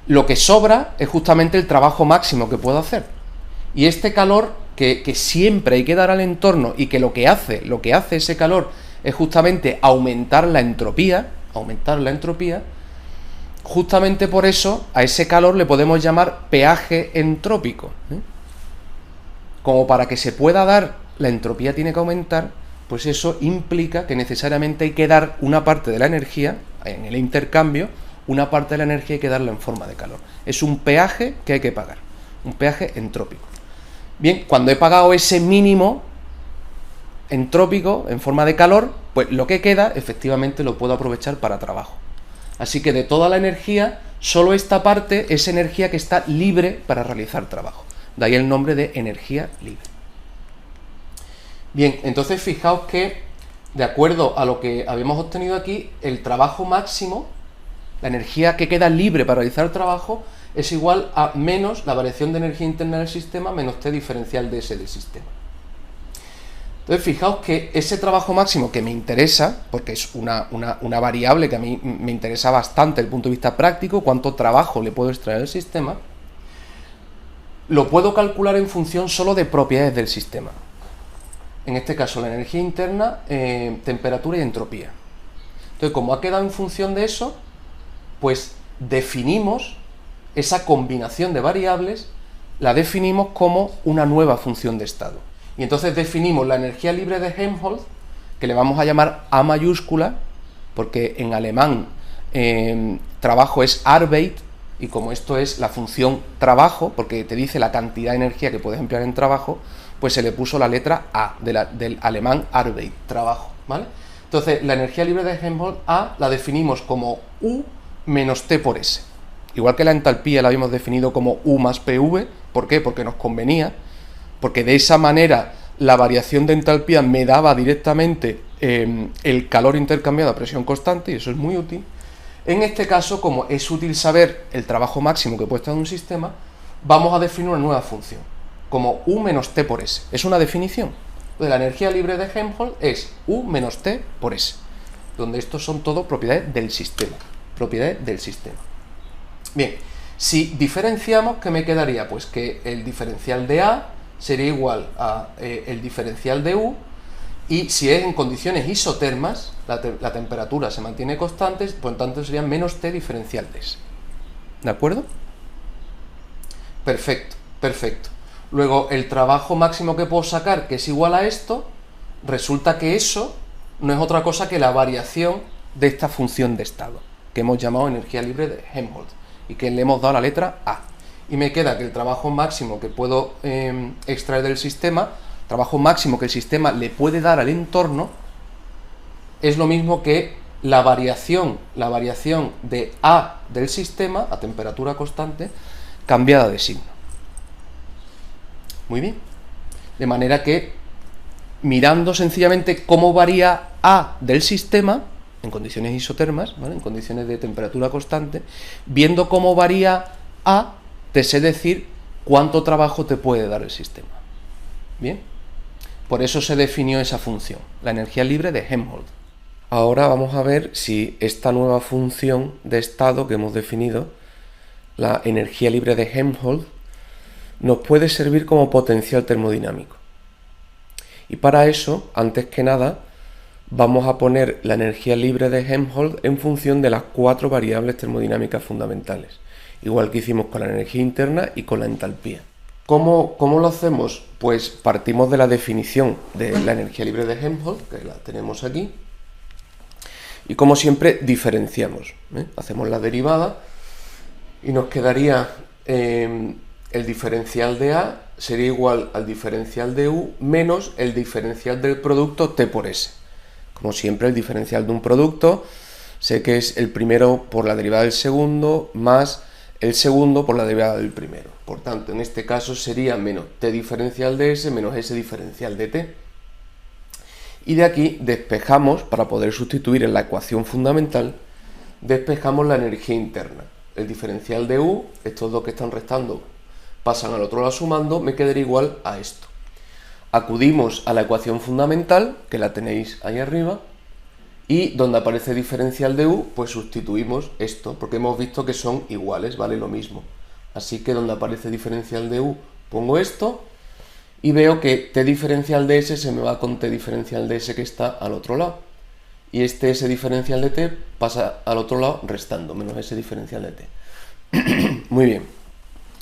Lo que sobra es justamente el trabajo máximo que puedo hacer. Y este calor que siempre hay que dar al entorno y que lo que hace ese calor es justamente aumentar la entropía, justamente por eso a ese calor le podemos llamar peaje entrópico. Como para que se pueda dar la entropía tiene que aumentar, pues eso implica que necesariamente hay que dar una parte de la energía, en el intercambio, una parte de la energía hay que darla en forma de calor. Es un peaje que hay que pagar, un peaje entrópico. Bien, cuando he pagado ese mínimo entrópico en forma de calor, pues lo que queda, efectivamente, lo puedo aprovechar para trabajo. Así que de toda la energía, solo esta parte es energía que está libre para realizar trabajo. De ahí el nombre de energía libre. Bien, entonces fijaos que, de acuerdo a lo que habíamos obtenido aquí, el trabajo máximo, la energía que queda libre para realizar el trabajo, es igual a menos la variación de energía interna del sistema menos T diferencial de S del sistema. Entonces fijaos que ese trabajo máximo que me interesa, porque es una variable que a mí me interesa bastante desde el punto de vista práctico, cuánto trabajo le puedo extraer al sistema, lo puedo calcular en función solo de propiedades del sistema. En este caso la energía interna, temperatura y entropía. Entonces, como ha quedado en función de eso, pues definimos esa combinación de variables, la definimos como una nueva función de estado. Y entonces definimos la energía libre de Helmholtz, que le vamos a llamar A mayúscula, porque en alemán trabajo es Arbeit, y como esto es la función trabajo, porque te dice la cantidad de energía que puedes emplear en trabajo, pues se le puso la letra A, del alemán Arbeit, trabajo, ¿vale? Entonces, la energía libre de Helmholtz A la definimos como U menos T por S. Igual que la entalpía la habíamos definido como U más PV, ¿por qué? Porque nos convenía, porque de esa manera la variación de entalpía me daba directamente el calor intercambiado a presión constante, y eso es muy útil. En este caso, como es útil saber el trabajo máximo que puede estar en un sistema, vamos a definir una nueva función, como U menos T por S. Es una definición. Entonces, la energía libre de Helmholtz es U menos T por S, donde estos son todo propiedades del sistema. Bien, si diferenciamos, ¿qué me quedaría? Pues que el diferencial de A sería igual a el diferencial de U, y si es en condiciones isotermas, la temperatura se mantiene constante, por lo tanto sería menos T diferencial de S. ¿De acuerdo? Perfecto. Luego, el trabajo máximo que puedo sacar, que es igual a esto, resulta que eso no es otra cosa que la variación de esta función de estado, que hemos llamado energía libre de Helmholtz, y que le hemos dado la letra A. Y me queda que el trabajo máximo que puedo extraer del sistema, trabajo máximo que el sistema le puede dar al entorno, es lo mismo que la variación de A del sistema, a temperatura constante, cambiada de signo. Muy bien. De manera que, mirando sencillamente cómo varía A del sistema, en condiciones isotermas, ¿vale? En condiciones de temperatura constante, viendo cómo varía A, te sé decir cuánto trabajo te puede dar el sistema. Bien, por eso se definió esa función, la energía libre de Helmholtz. Ahora vamos a ver si esta nueva función de estado que hemos definido, la energía libre de Helmholtz, nos puede servir como potencial termodinámico. Y para eso, antes que nada, vamos a poner la energía libre de Helmholtz en función de las 4 variables termodinámicas fundamentales, igual que hicimos con la energía interna y con la entalpía. ¿Cómo lo hacemos? Pues partimos de la definición de la energía libre de Helmholtz, que la tenemos aquí, y como siempre diferenciamos, hacemos la derivada y nos quedaría el diferencial de A sería igual al diferencial de U menos el diferencial del producto T por S. Como siempre, el diferencial de un producto sé que es el primero por la derivada del segundo más el segundo por la derivada del primero. Por tanto, en este caso sería menos T diferencial de S menos S diferencial de T. Y de aquí despejamos, para poder sustituir en la ecuación fundamental, despejamos la energía interna. El diferencial de U, estos dos que están restando pasan al otro lado sumando, me quedaría igual a esto. Acudimos a la ecuación fundamental, que la tenéis ahí arriba, y donde aparece diferencial de U, pues sustituimos esto, porque hemos visto que son iguales, vale lo mismo. Así que donde aparece diferencial de U, pongo esto, y veo que T diferencial de S se me va con T diferencial de S que está al otro lado. Y este S diferencial de T pasa al otro lado restando, menos S diferencial de T. Muy bien.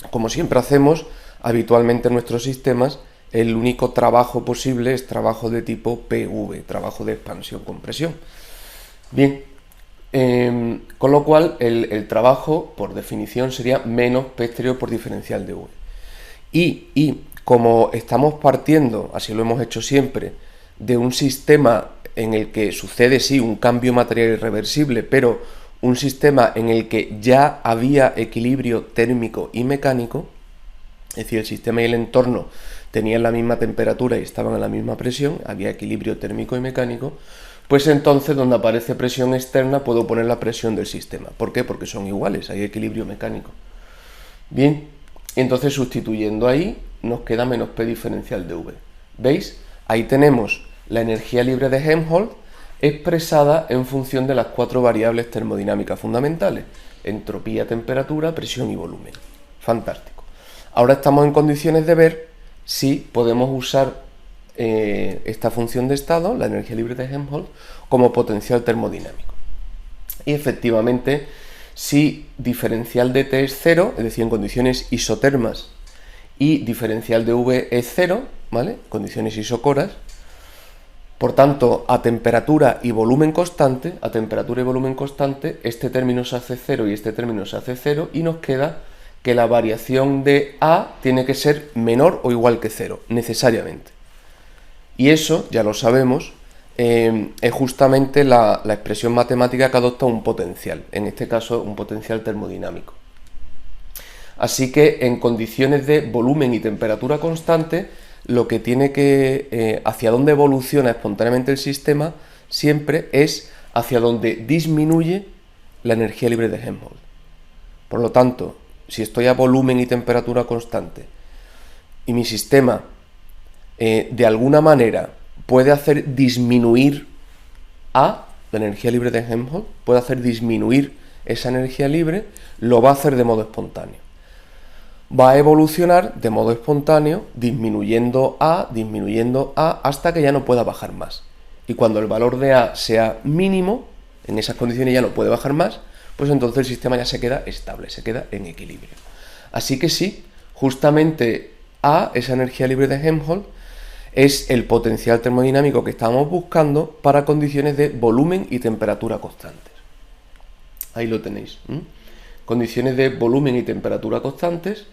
Como siempre hacemos, habitualmente en nuestros sistemas, el único trabajo posible es trabajo de tipo PV, trabajo de expansión-compresión. Bien, con lo cual el trabajo, por definición, sería menos P exterior por diferencial de V. Y como estamos partiendo, así lo hemos hecho siempre, de un sistema en el que sucede, sí, un cambio material irreversible, pero un sistema en el que ya había equilibrio térmico y mecánico, es decir, el sistema y el entorno tenían la misma temperatura y estaban a la misma presión, había equilibrio térmico y mecánico, pues entonces donde aparece presión externa puedo poner la presión del sistema. ¿Por qué? Porque son iguales, hay equilibrio mecánico. Bien, entonces sustituyendo ahí nos queda menos P diferencial de V. ¿Veis? Ahí tenemos la energía libre de Helmholtz expresada en función de las 4 variables termodinámicas fundamentales: entropía, temperatura, presión y volumen. Fantástico. Ahora estamos en condiciones de ver si podemos usar esta función de estado, la energía libre de Helmholtz, como potencial termodinámico. Y efectivamente, si diferencial de T es 0, es decir, en condiciones isotermas, y diferencial de V es 0, ¿vale? Condiciones isocoras. Por tanto, a temperatura y volumen constante, este término se hace 0 y este término se hace 0, y nos queda que la variación de A tiene que ser menor o igual que 0, necesariamente. Y eso, ya lo sabemos, es justamente la expresión matemática que adopta un potencial, en este caso un potencial termodinámico. Así que en condiciones de volumen y temperatura constante, lo que tiene que, hacia dónde evoluciona espontáneamente el sistema, siempre es hacia donde disminuye la energía libre de Helmholtz. Por lo tanto, si estoy a volumen y temperatura constante y mi sistema de alguna manera puede hacer disminuir A, la energía libre de Helmholtz, puede hacer disminuir esa energía libre, lo va a hacer de modo espontáneo. Va a evolucionar de modo espontáneo, disminuyendo A, hasta que ya no pueda bajar más. Y cuando el valor de A sea mínimo, en esas condiciones ya no puede bajar más, pues entonces el sistema ya se queda estable, se queda en equilibrio. Así que sí, justamente A, esa energía libre de Helmholtz, es el potencial termodinámico que estamos buscando para condiciones de volumen y temperatura constantes. Ahí lo tenéis. Condiciones de volumen y temperatura constantes.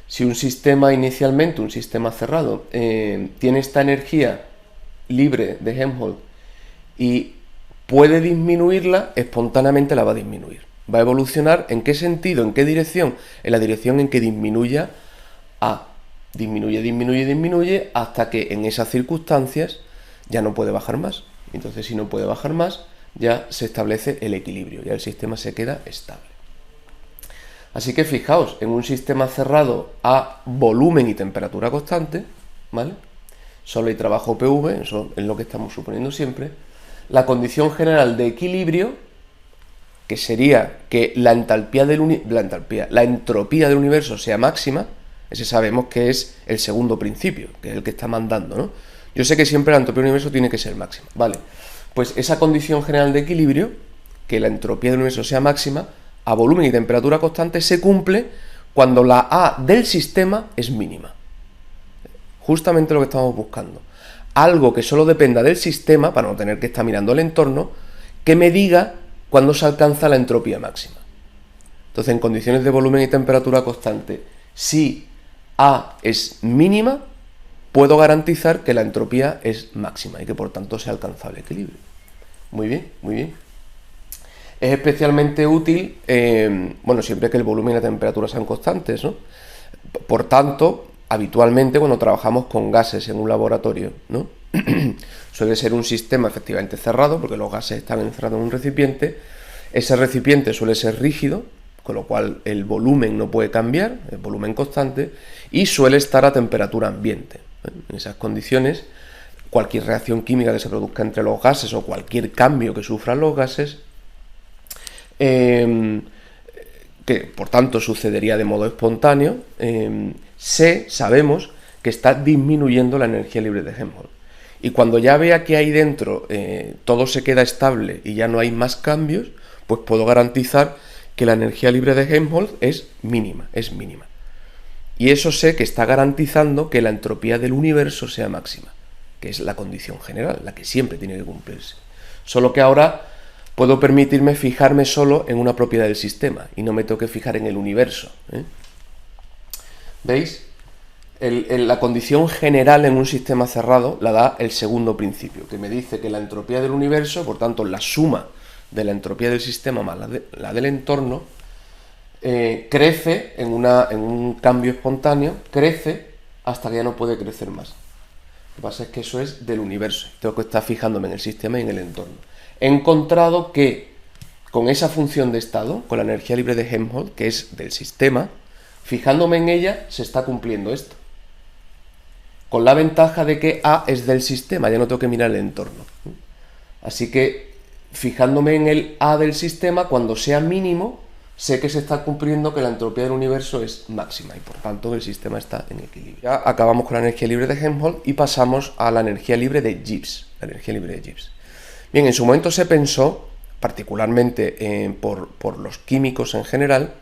Si un sistema inicialmente, un sistema cerrado, tiene esta energía libre de Helmholtz y puede disminuirla, espontáneamente la va a disminuir. Va a evolucionar, ¿en qué sentido? ¿En qué dirección? En la dirección en que disminuya A. Disminuye, hasta que en esas circunstancias ya no puede bajar más. Entonces, si no puede bajar más, ya se establece el equilibrio, ya el sistema se queda estable. Así que fijaos, en un sistema cerrado a volumen y temperatura constante, ¿vale? Solo hay trabajo PV, eso es lo que estamos suponiendo siempre. La condición general de equilibrio, que sería que la entropía del universo sea máxima, ese sabemos que es el segundo principio, que es el que está mandando, ¿no? Yo sé que siempre la entropía del universo tiene que ser máxima, ¿vale? Pues esa condición general de equilibrio, que la entropía del universo sea máxima, a volumen y temperatura constante, se cumple cuando la A del sistema es mínima. Justamente lo que estamos buscando. Algo que solo dependa del sistema, para no tener que estar mirando el entorno, que me diga cuándo se alcanza la entropía máxima. Entonces, en condiciones de volumen y temperatura constante, si A es mínima, puedo garantizar que la entropía es máxima y que por tanto se alcanza el equilibrio. Muy bien, muy bien. Es especialmente útil, siempre que el volumen y la temperatura sean constantes, ¿no? Por tanto, habitualmente cuando trabajamos con gases en un laboratorio, ¿no? Suele ser un sistema efectivamente cerrado, porque los gases están encerrados en un recipiente. Ese recipiente suele ser rígido, con lo cual el volumen no puede cambiar, el volumen constante, y suele estar a temperatura ambiente. En esas condiciones, cualquier reacción química que se produzca entre los gases o cualquier cambio que sufran los gases, que por tanto sucedería de modo espontáneo, sabemos que está disminuyendo la energía libre de Helmholtz. Y cuando ya vea que ahí dentro todo se queda estable y ya no hay más cambios, pues puedo garantizar que la energía libre de Helmholtz es mínima, Y eso sé que está garantizando que la entropía del universo sea máxima, que es la condición general, la que siempre tiene que cumplirse. Solo que ahora puedo permitirme fijarme solo en una propiedad del sistema y no me tengo que fijar en el universo. ¿Veis? La condición general en un sistema cerrado la da el segundo principio, que me dice que la entropía del universo, por tanto la suma de la entropía del sistema más la del entorno, crece en un cambio espontáneo, crece hasta que ya no puede crecer más. Lo que pasa es que eso es del universo, tengo que estar fijándome en el sistema y en el entorno. He encontrado que con esa función de estado, con la energía libre de Helmholtz, que es del sistema, fijándome en ella se está cumpliendo esto. Con la ventaja de que A es del sistema, ya no tengo que mirar el entorno. Así que fijándome en el A del sistema, cuando sea mínimo, sé que se está cumpliendo que la entropía del universo es máxima y por tanto el sistema está en equilibrio. Ya acabamos con la energía libre de Helmholtz y pasamos a la energía libre de Gibbs. Bien, en su momento se pensó, particularmente por los químicos en general,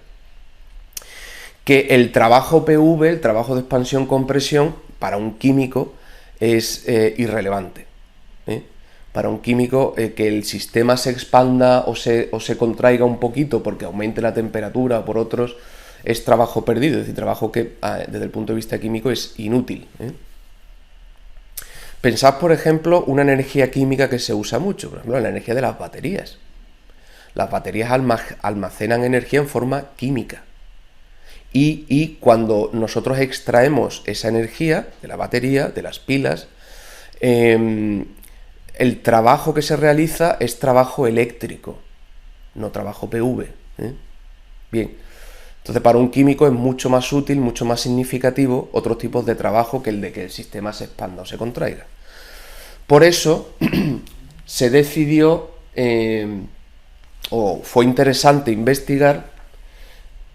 que el trabajo PV, el trabajo de expansión-compresión, para un químico es irrelevante. Para un químico que el sistema se expanda o se contraiga un poquito porque aumente la temperatura o por otros es trabajo perdido, es decir, trabajo que desde el punto de vista químico es inútil. Pensad, por ejemplo, una energía química que se usa mucho, por ejemplo, la energía de las baterías. Las baterías almacenan energía en forma química. Y cuando nosotros extraemos esa energía de la batería, de las pilas, el trabajo que se realiza es trabajo eléctrico, no trabajo PV. Bien, entonces para un químico es mucho más útil, mucho más significativo otros tipos de trabajo que el de que el sistema se expanda o se contraiga. Por eso se decidió, o fue interesante investigar,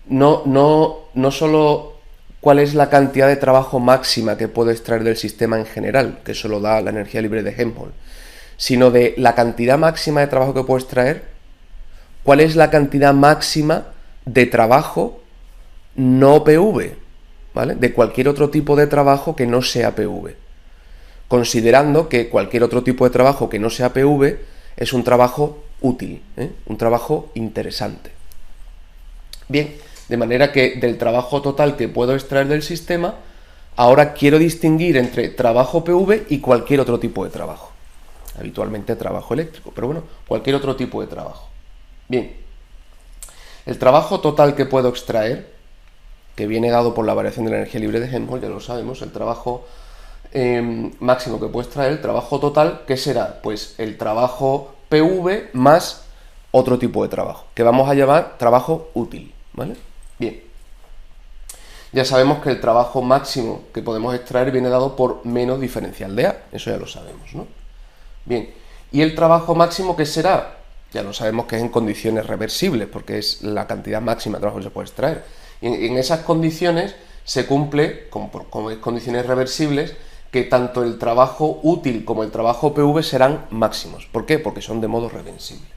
no solo cuál es la cantidad de trabajo máxima que puedo extraer del sistema en general, que eso lo da la energía libre de Helmholtz, sino de la cantidad máxima de trabajo que puedo extraer, cuál es la cantidad máxima de trabajo no PV, ¿vale? De cualquier otro tipo de trabajo que no sea PV, considerando que cualquier otro tipo de trabajo que no sea PV es un trabajo útil, un trabajo interesante. Bien, de manera que del trabajo total que puedo extraer del sistema, ahora quiero distinguir entre trabajo PV y cualquier otro tipo de trabajo. Habitualmente trabajo eléctrico, pero bueno, cualquier otro tipo de trabajo. Bien, el trabajo total que puedo extraer, que viene dado por la variación de la energía libre de Helmholtz, ya lo sabemos, el trabajo máximo que puedo extraer, el trabajo total, ¿qué será? Pues el trabajo PV más otro tipo de trabajo, que vamos a llamar trabajo útil, ¿vale? Bien. Ya sabemos que el trabajo máximo que podemos extraer viene dado por menos diferencial de A, eso ya lo sabemos, ¿no? Bien, ¿y el trabajo máximo qué será? Ya lo sabemos que es en condiciones reversibles, porque es la cantidad máxima de trabajo que se puede extraer. Y en esas condiciones se cumple, como es condiciones reversibles, que tanto el trabajo útil como el trabajo PV serán máximos. ¿Por qué? Porque son de modo reversible.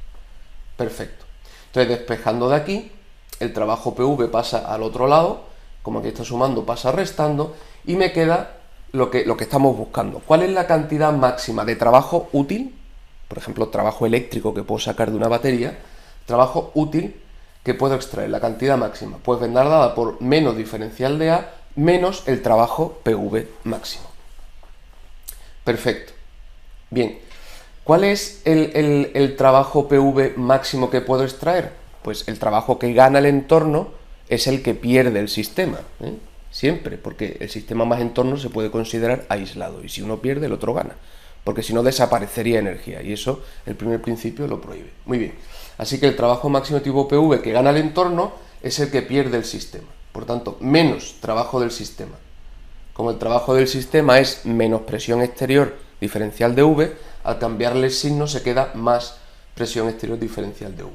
Perfecto. Entonces, despejando de aquí, el trabajo PV pasa al otro lado, como aquí está sumando, pasa restando, y me queda lo que estamos buscando. ¿Cuál es la cantidad máxima de trabajo útil? Por ejemplo, trabajo eléctrico que puedo sacar de una batería, trabajo útil que puedo extraer, la cantidad máxima, pues vendrá dada por menos diferencial de A menos el trabajo PV máximo. Perfecto. Bien, ¿cuál es el trabajo PV máximo que puedo extraer? Pues el trabajo que gana el entorno es el que pierde el sistema, ¿eh? Siempre, porque el sistema más entorno se puede considerar aislado, y si uno pierde, el otro gana, porque si no desaparecería energía, y eso el primer principio lo prohíbe. Muy bien, así que el trabajo máximo tipo PV que gana el entorno es el que pierde el sistema, por tanto, menos trabajo del sistema. Como el trabajo del sistema es menos presión exterior diferencial de V, al cambiarle el signo se queda más presión exterior diferencial de V.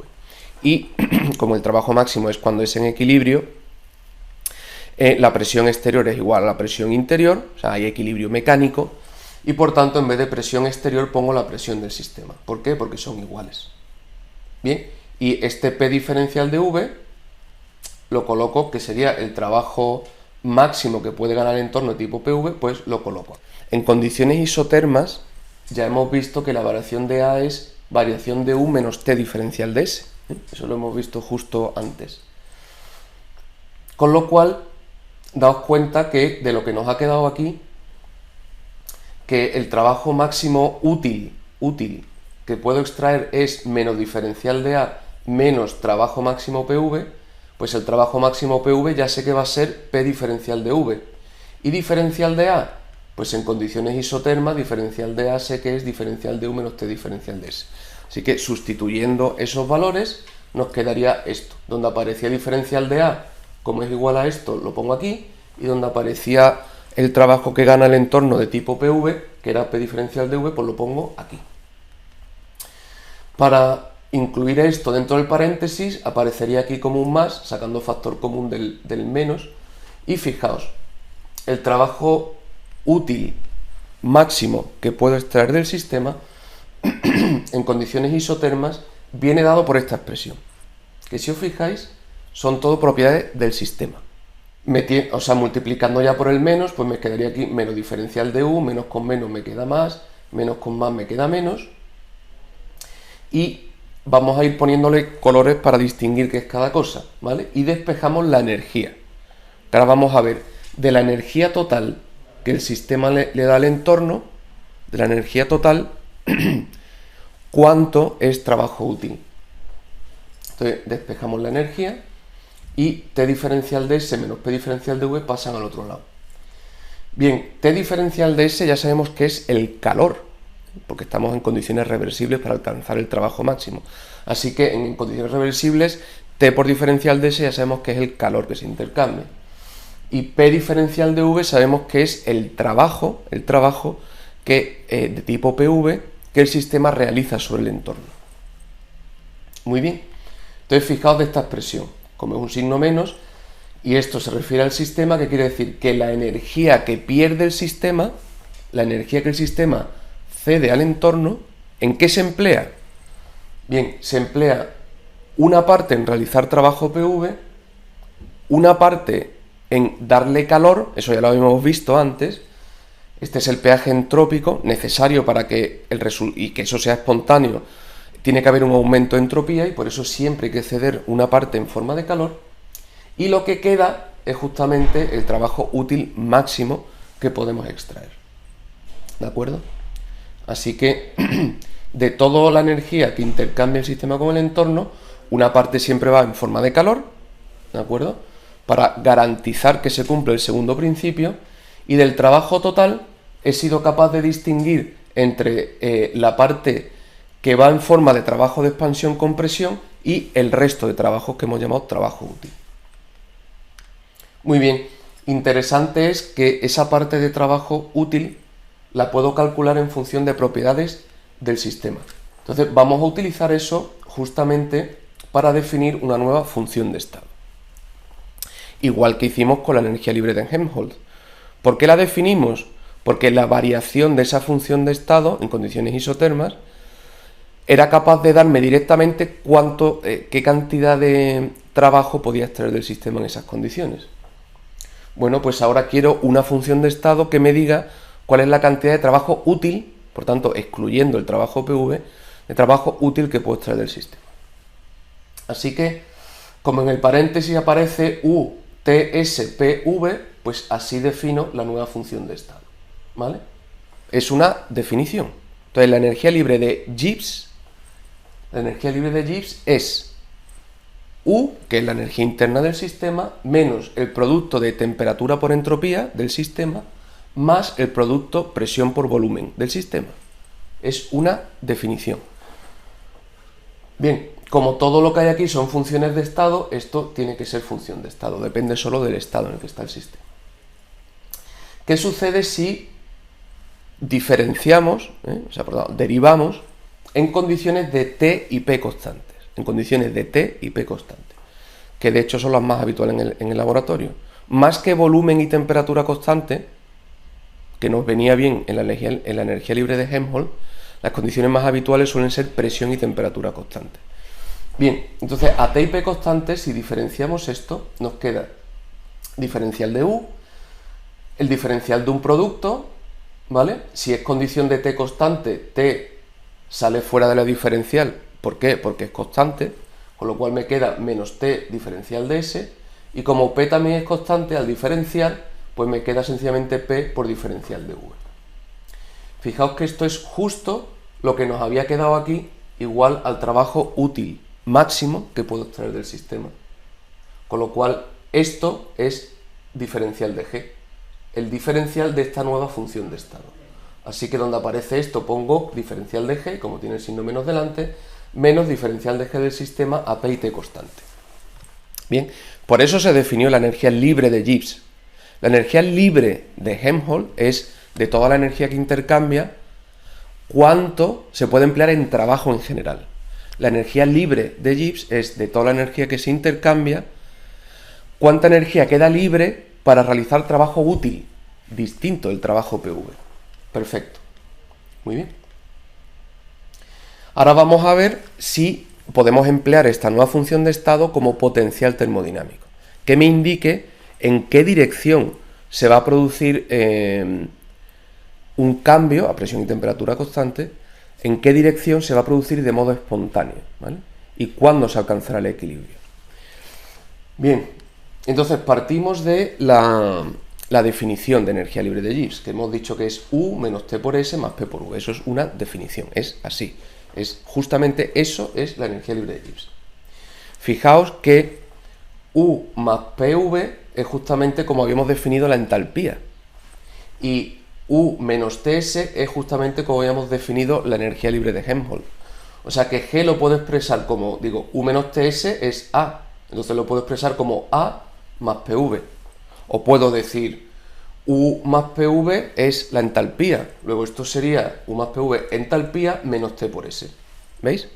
Y como el trabajo máximo es cuando es en equilibrio, la presión exterior es igual a la presión interior, o sea, hay equilibrio mecánico, y por tanto en vez de presión exterior pongo la presión del sistema. ¿Por qué? Porque son iguales. Bien, y este P diferencial de V lo coloco, que sería el trabajo máximo que puede ganar el entorno tipo PV, pues lo coloco. En condiciones isotermas ya hemos visto que la variación de A es variación de U menos T diferencial de S. Eso lo hemos visto justo antes. Con lo cual, daos cuenta que de lo que nos ha quedado aquí, que el trabajo máximo útil que puedo extraer es menos diferencial de A menos trabajo máximo PV, pues el trabajo máximo PV ya sé que va a ser P diferencial de V. ¿Y diferencial de A? Pues en condiciones isotermas, diferencial de A sé que es diferencial de U menos T diferencial de S. Así que sustituyendo esos valores nos quedaría esto. Donde aparecía diferencial de A, como es igual a esto, lo pongo aquí. Y donde aparecía el trabajo que gana el entorno de tipo PV, que era P diferencial de V, pues lo pongo aquí. Para incluir esto dentro del paréntesis, aparecería aquí como un más, sacando factor común del menos. Y fijaos, el trabajo útil máximo que puedo extraer del sistema en condiciones isotermas viene dado por esta expresión, que si os fijáis son todo propiedades del sistema. O sea, multiplicando ya por el menos, pues me quedaría aquí menos diferencial de U, menos con menos me queda más, menos con más me queda menos, y vamos a ir poniéndole colores para distinguir qué es cada cosa, ¿vale? Y despejamos la energía. Ahora vamos a ver de la energía total que el sistema le da al entorno, de la energía total, cuánto es trabajo útil. Entonces despejamos la energía y T diferencial de S menos P diferencial de V pasan al otro lado. Bien, T diferencial de S ya sabemos que es el calor, porque estamos en condiciones reversibles para alcanzar el trabajo máximo. Así que en condiciones reversibles, T por diferencial de S ya sabemos que es el calor que se intercambia. Y P diferencial de V sabemos que es el trabajo que, de tipo PV que el sistema realiza sobre el entorno. Muy bien. Entonces fijaos de esta expresión, como es un signo menos, y esto se refiere al sistema, que quiere decir que la energía que pierde el sistema, la energía que el sistema cede al entorno, ¿en qué se emplea? Bien, se emplea una parte en realizar trabajo PV, una parte en darle calor, eso ya lo habíamos visto antes. Este es el pH entrópico necesario para que y que eso sea espontáneo. Tiene que haber un aumento de entropía y por eso siempre hay que ceder una parte en forma de calor. Y lo que queda es justamente el trabajo útil máximo que podemos extraer. ¿De acuerdo? Así que de toda la energía que intercambia el sistema con el entorno, una parte siempre va en forma de calor, ¿de acuerdo?, para garantizar que se cumple el segundo principio, y del trabajo total he sido capaz de distinguir entre la parte que va en forma de trabajo de expansión-compresión y el resto de trabajos que hemos llamado trabajo útil. Muy bien, interesante es que esa parte de trabajo útil la puedo calcular en función de propiedades del sistema. Entonces vamos a utilizar eso justamente para definir una nueva función de estado. Igual que hicimos con la energía libre de Helmholtz. ¿Por qué la definimos? Porque la variación de esa función de estado en condiciones isotermas era capaz de darme directamente qué cantidad de trabajo podía extraer del sistema en esas condiciones. Bueno, pues ahora quiero una función de estado que me diga cuál es la cantidad de trabajo útil, por tanto, excluyendo el trabajo PV, de trabajo útil que puedo extraer del sistema. Así que, como en el paréntesis aparece UTSPV, pues así defino la nueva función de estado, ¿vale? Es una definición. Entonces, la energía libre de Gibbs es U, que es la energía interna del sistema, menos el producto de temperatura por entropía del sistema, más el producto presión por volumen del sistema. Es una definición. Bien, como todo lo que hay aquí son funciones de estado, esto tiene que ser función de estado, depende solo del estado en el que está el sistema. ¿Qué sucede si diferenciamos, derivamos en condiciones de T y P constantes? En condiciones de T y P constantes, que de hecho son las más habituales en el laboratorio. Más que volumen y temperatura constante, que nos venía bien en la energía libre de Helmholtz, las condiciones más habituales suelen ser presión y temperatura constante. Bien, entonces a T y P constantes, si diferenciamos esto, nos queda diferencial de U, el diferencial de un producto, ¿vale? Si es condición de T constante, T sale fuera de la diferencial. ¿Por qué? Porque es constante, con lo cual me queda menos T diferencial de S, y como P también es constante, al diferencial, pues me queda sencillamente P por diferencial de V. Fijaos que esto es justo lo que nos había quedado aquí, igual al trabajo útil máximo que puedo extraer del sistema. Con lo cual, esto es diferencial de G, el diferencial de esta nueva función de estado. Así que donde aparece esto pongo diferencial de G, como tiene el signo menos delante, menos diferencial de G del sistema a P y T constante. Bien, por eso se definió la energía libre de Gibbs. La energía libre de Helmholtz es de toda la energía que intercambia, cuánto se puede emplear en trabajo en general. La energía libre de Gibbs es de toda la energía que se intercambia, cuánta energía queda libre para realizar trabajo útil, distinto del trabajo PV. Perfecto. Muy bien. Ahora vamos a ver si podemos emplear esta nueva función de estado como potencial termodinámico, que me indique en qué dirección se va a producir un cambio a presión y temperatura constante, en qué dirección se va a producir de modo espontáneo, ¿vale? Y cuándo se alcanzará el equilibrio. Bien, entonces partimos de la definición de energía libre de Gibbs, que hemos dicho que es U menos T por S más P por V. Eso es una definición, es así. Es justamente eso es la energía libre de Gibbs. Fijaos que U más PV es justamente como habíamos definido la entalpía. Y U menos TS es justamente como habíamos definido la energía libre de Helmholtz. O sea que G lo puedo expresar como, digo, U menos TS es A. Entonces lo puedo expresar como A más PV. O puedo decir U más PV es la entalpía. Luego esto sería U más PV entalpía menos T por S. ¿Veis?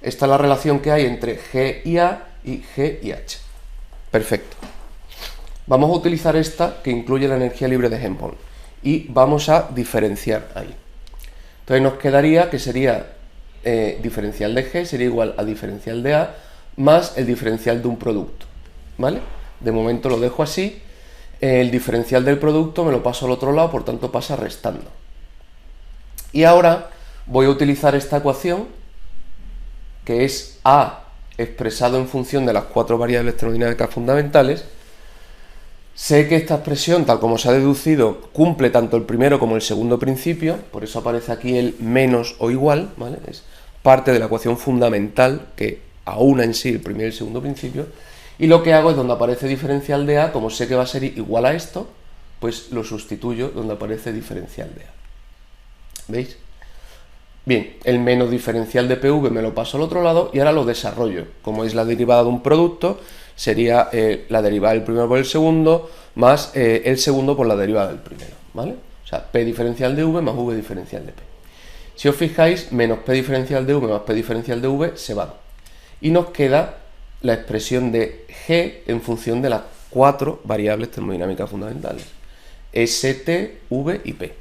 Esta es la relación que hay entre G y A y G y H. Perfecto. Vamos a utilizar esta que incluye la energía libre de Helmholtz y vamos a diferenciar ahí. Entonces nos quedaría que sería diferencial de G sería igual a diferencial de A más el diferencial de un producto. ¿Vale? De momento lo dejo así. El diferencial del producto me lo paso al otro lado, por tanto pasa restando. Y ahora voy a utilizar esta ecuación, que es A expresado en función de las 4 variables termodinámicas fundamentales. Sé que esta expresión, tal como se ha deducido, cumple tanto el primero como el segundo principio, por eso aparece aquí el menos o igual, ¿vale? Es parte de la ecuación fundamental que aúna en sí el primer y el segundo principio. Y lo que hago es donde aparece diferencial de A, como sé que va a ser igual a esto, pues lo sustituyo donde aparece diferencial de A. ¿Veis? Bien, el menos diferencial de PV me lo paso al otro lado y ahora lo desarrollo. Como es la derivada de un producto, sería la derivada del primero por el segundo más el segundo por la derivada del primero, ¿vale? O sea, P diferencial de V más V diferencial de P. Si os fijáis, menos P diferencial de V más P diferencial de V se van. Y nos queda la expresión de G en función de las 4 variables termodinámicas fundamentales. S, T, V y P.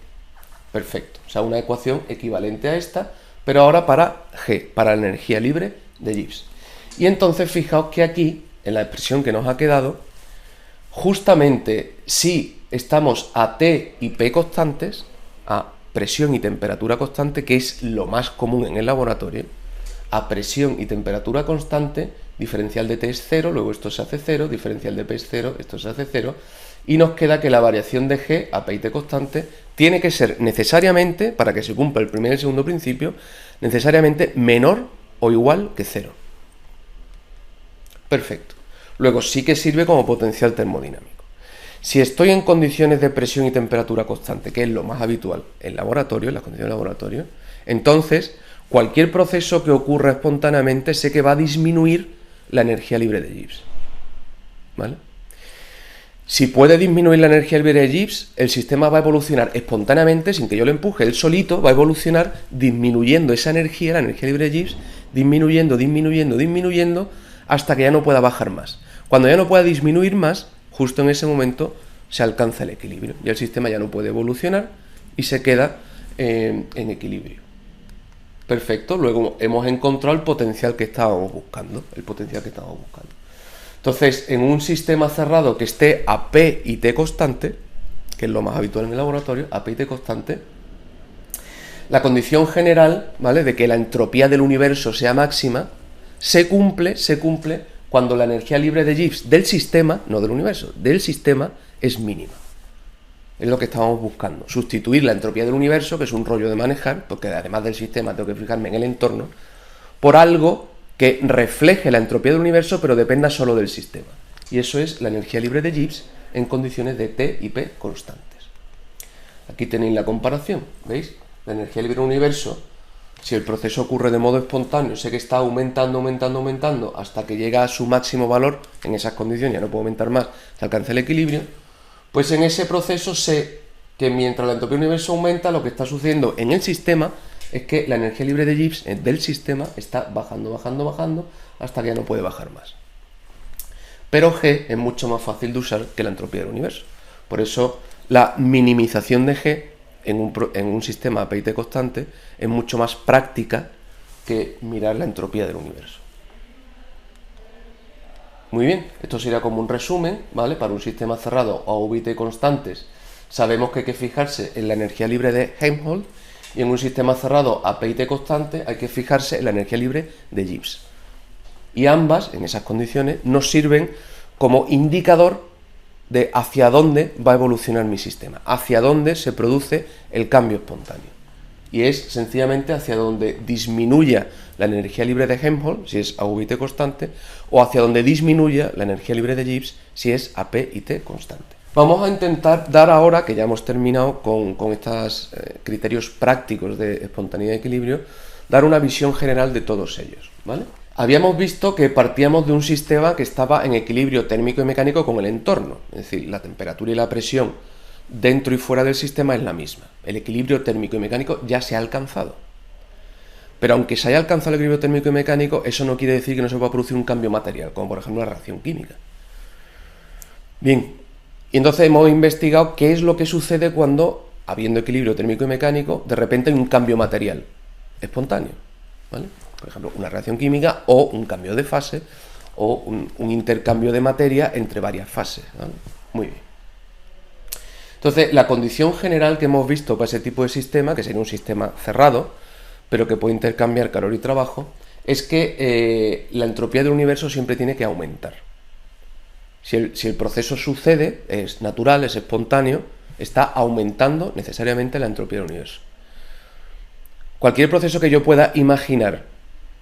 Perfecto. O sea, una ecuación equivalente a esta, pero ahora para G, para la energía libre de Gibbs. Y entonces fijaos que aquí, en la expresión que nos ha quedado, justamente si estamos a T y P constantes, a presión y temperatura constante, que es lo más común en el laboratorio, a presión y temperatura constante, diferencial de T es 0, luego esto se hace 0, diferencial de P es 0, esto se hace 0, y nos queda que la variación de G a P y T constante tiene que ser necesariamente, para que se cumpla el primer y el segundo principio, necesariamente menor o igual que 0. Perfecto. Luego sí que sirve como potencial termodinámico. Si estoy en condiciones de presión y temperatura constante, que es lo más habitual en laboratorio, en las condiciones de laboratorio, entonces cualquier proceso que ocurra espontáneamente sé que va a disminuir la energía libre de Gibbs. ¿Vale? Si puede disminuir la energía libre de Gibbs, el sistema va a evolucionar espontáneamente, sin que yo lo empuje, él solito va a evolucionar disminuyendo esa energía, la energía libre de Gibbs, disminuyendo, hasta que ya no pueda bajar más. Cuando ya no pueda disminuir más, justo en ese momento se alcanza el equilibrio y el sistema ya no puede evolucionar y se queda en equilibrio. Perfecto, luego hemos encontrado el potencial que estábamos buscando, Entonces, en un sistema cerrado que esté a P y T constante, que es lo más habitual en el laboratorio, a P y T constante, la condición general, ¿vale?, de que la entropía del universo sea máxima, se cumple cuando la energía libre de Gibbs del sistema, no del universo, del sistema, es mínima. Es lo que estábamos buscando. Sustituir la entropía del universo, que es un rollo de manejar, porque además del sistema tengo que fijarme en el entorno, por algo que refleje la entropía del universo, pero dependa solo del sistema. Y eso es la energía libre de Gibbs en condiciones de T y P constantes. Aquí tenéis la comparación, ¿veis? La energía libre del universo, si el proceso ocurre de modo espontáneo, sé que está aumentando hasta que llega a su máximo valor, en esas condiciones ya no puedo aumentar más, se alcanza el equilibrio, pues en ese proceso sé que mientras la entropía del universo aumenta, lo que está sucediendo en el sistema es que la energía libre de Gibbs del sistema está bajando, hasta que ya no puede bajar más. Pero G es mucho más fácil de usar que la entropía del universo. Por eso la minimización de G en un sistema P y T constante es mucho más práctica que mirar la entropía del universo. Muy bien, esto sería como un resumen, ¿vale? Para un sistema cerrado a V y T constantes, sabemos que hay que fijarse en la energía libre de Helmholtz, y en un sistema cerrado a P y T constante hay que fijarse en la energía libre de Gibbs. Y ambas, en esas condiciones, nos sirven como indicador de hacia dónde va a evolucionar mi sistema, hacia dónde se produce el cambio espontáneo. Y es sencillamente hacia donde disminuya la energía libre de Helmholtz, si es a V y T constante, o hacia donde disminuya la energía libre de Gibbs, si es a P y T constante. Vamos a intentar dar ahora, que ya hemos terminado con estos criterios prácticos de espontaneidad y equilibrio, dar una visión general de todos ellos, ¿vale? Habíamos visto que partíamos de un sistema que estaba en equilibrio térmico y mecánico con el entorno, es decir, la temperatura y la presión dentro y fuera del sistema es la misma. El equilibrio térmico y mecánico ya se ha alcanzado. Pero aunque se haya alcanzado el equilibrio térmico y mecánico, eso no quiere decir que no se pueda producir un cambio material, como por ejemplo una reacción química. Bien, y entonces hemos investigado qué es lo que sucede cuando, habiendo equilibrio térmico y mecánico, de repente hay un cambio material espontáneo, ¿vale? Por ejemplo, una reacción química o un cambio de fase o un intercambio de materia entre varias fases, ¿vale? Muy bien. Entonces, la condición general que hemos visto para ese tipo de sistema, que sería un sistema cerrado, pero que puede intercambiar calor y trabajo, es que la entropía del universo siempre tiene que aumentar. Si el proceso sucede, es natural, es espontáneo, está aumentando necesariamente la entropía del universo. Cualquier proceso que yo pueda imaginar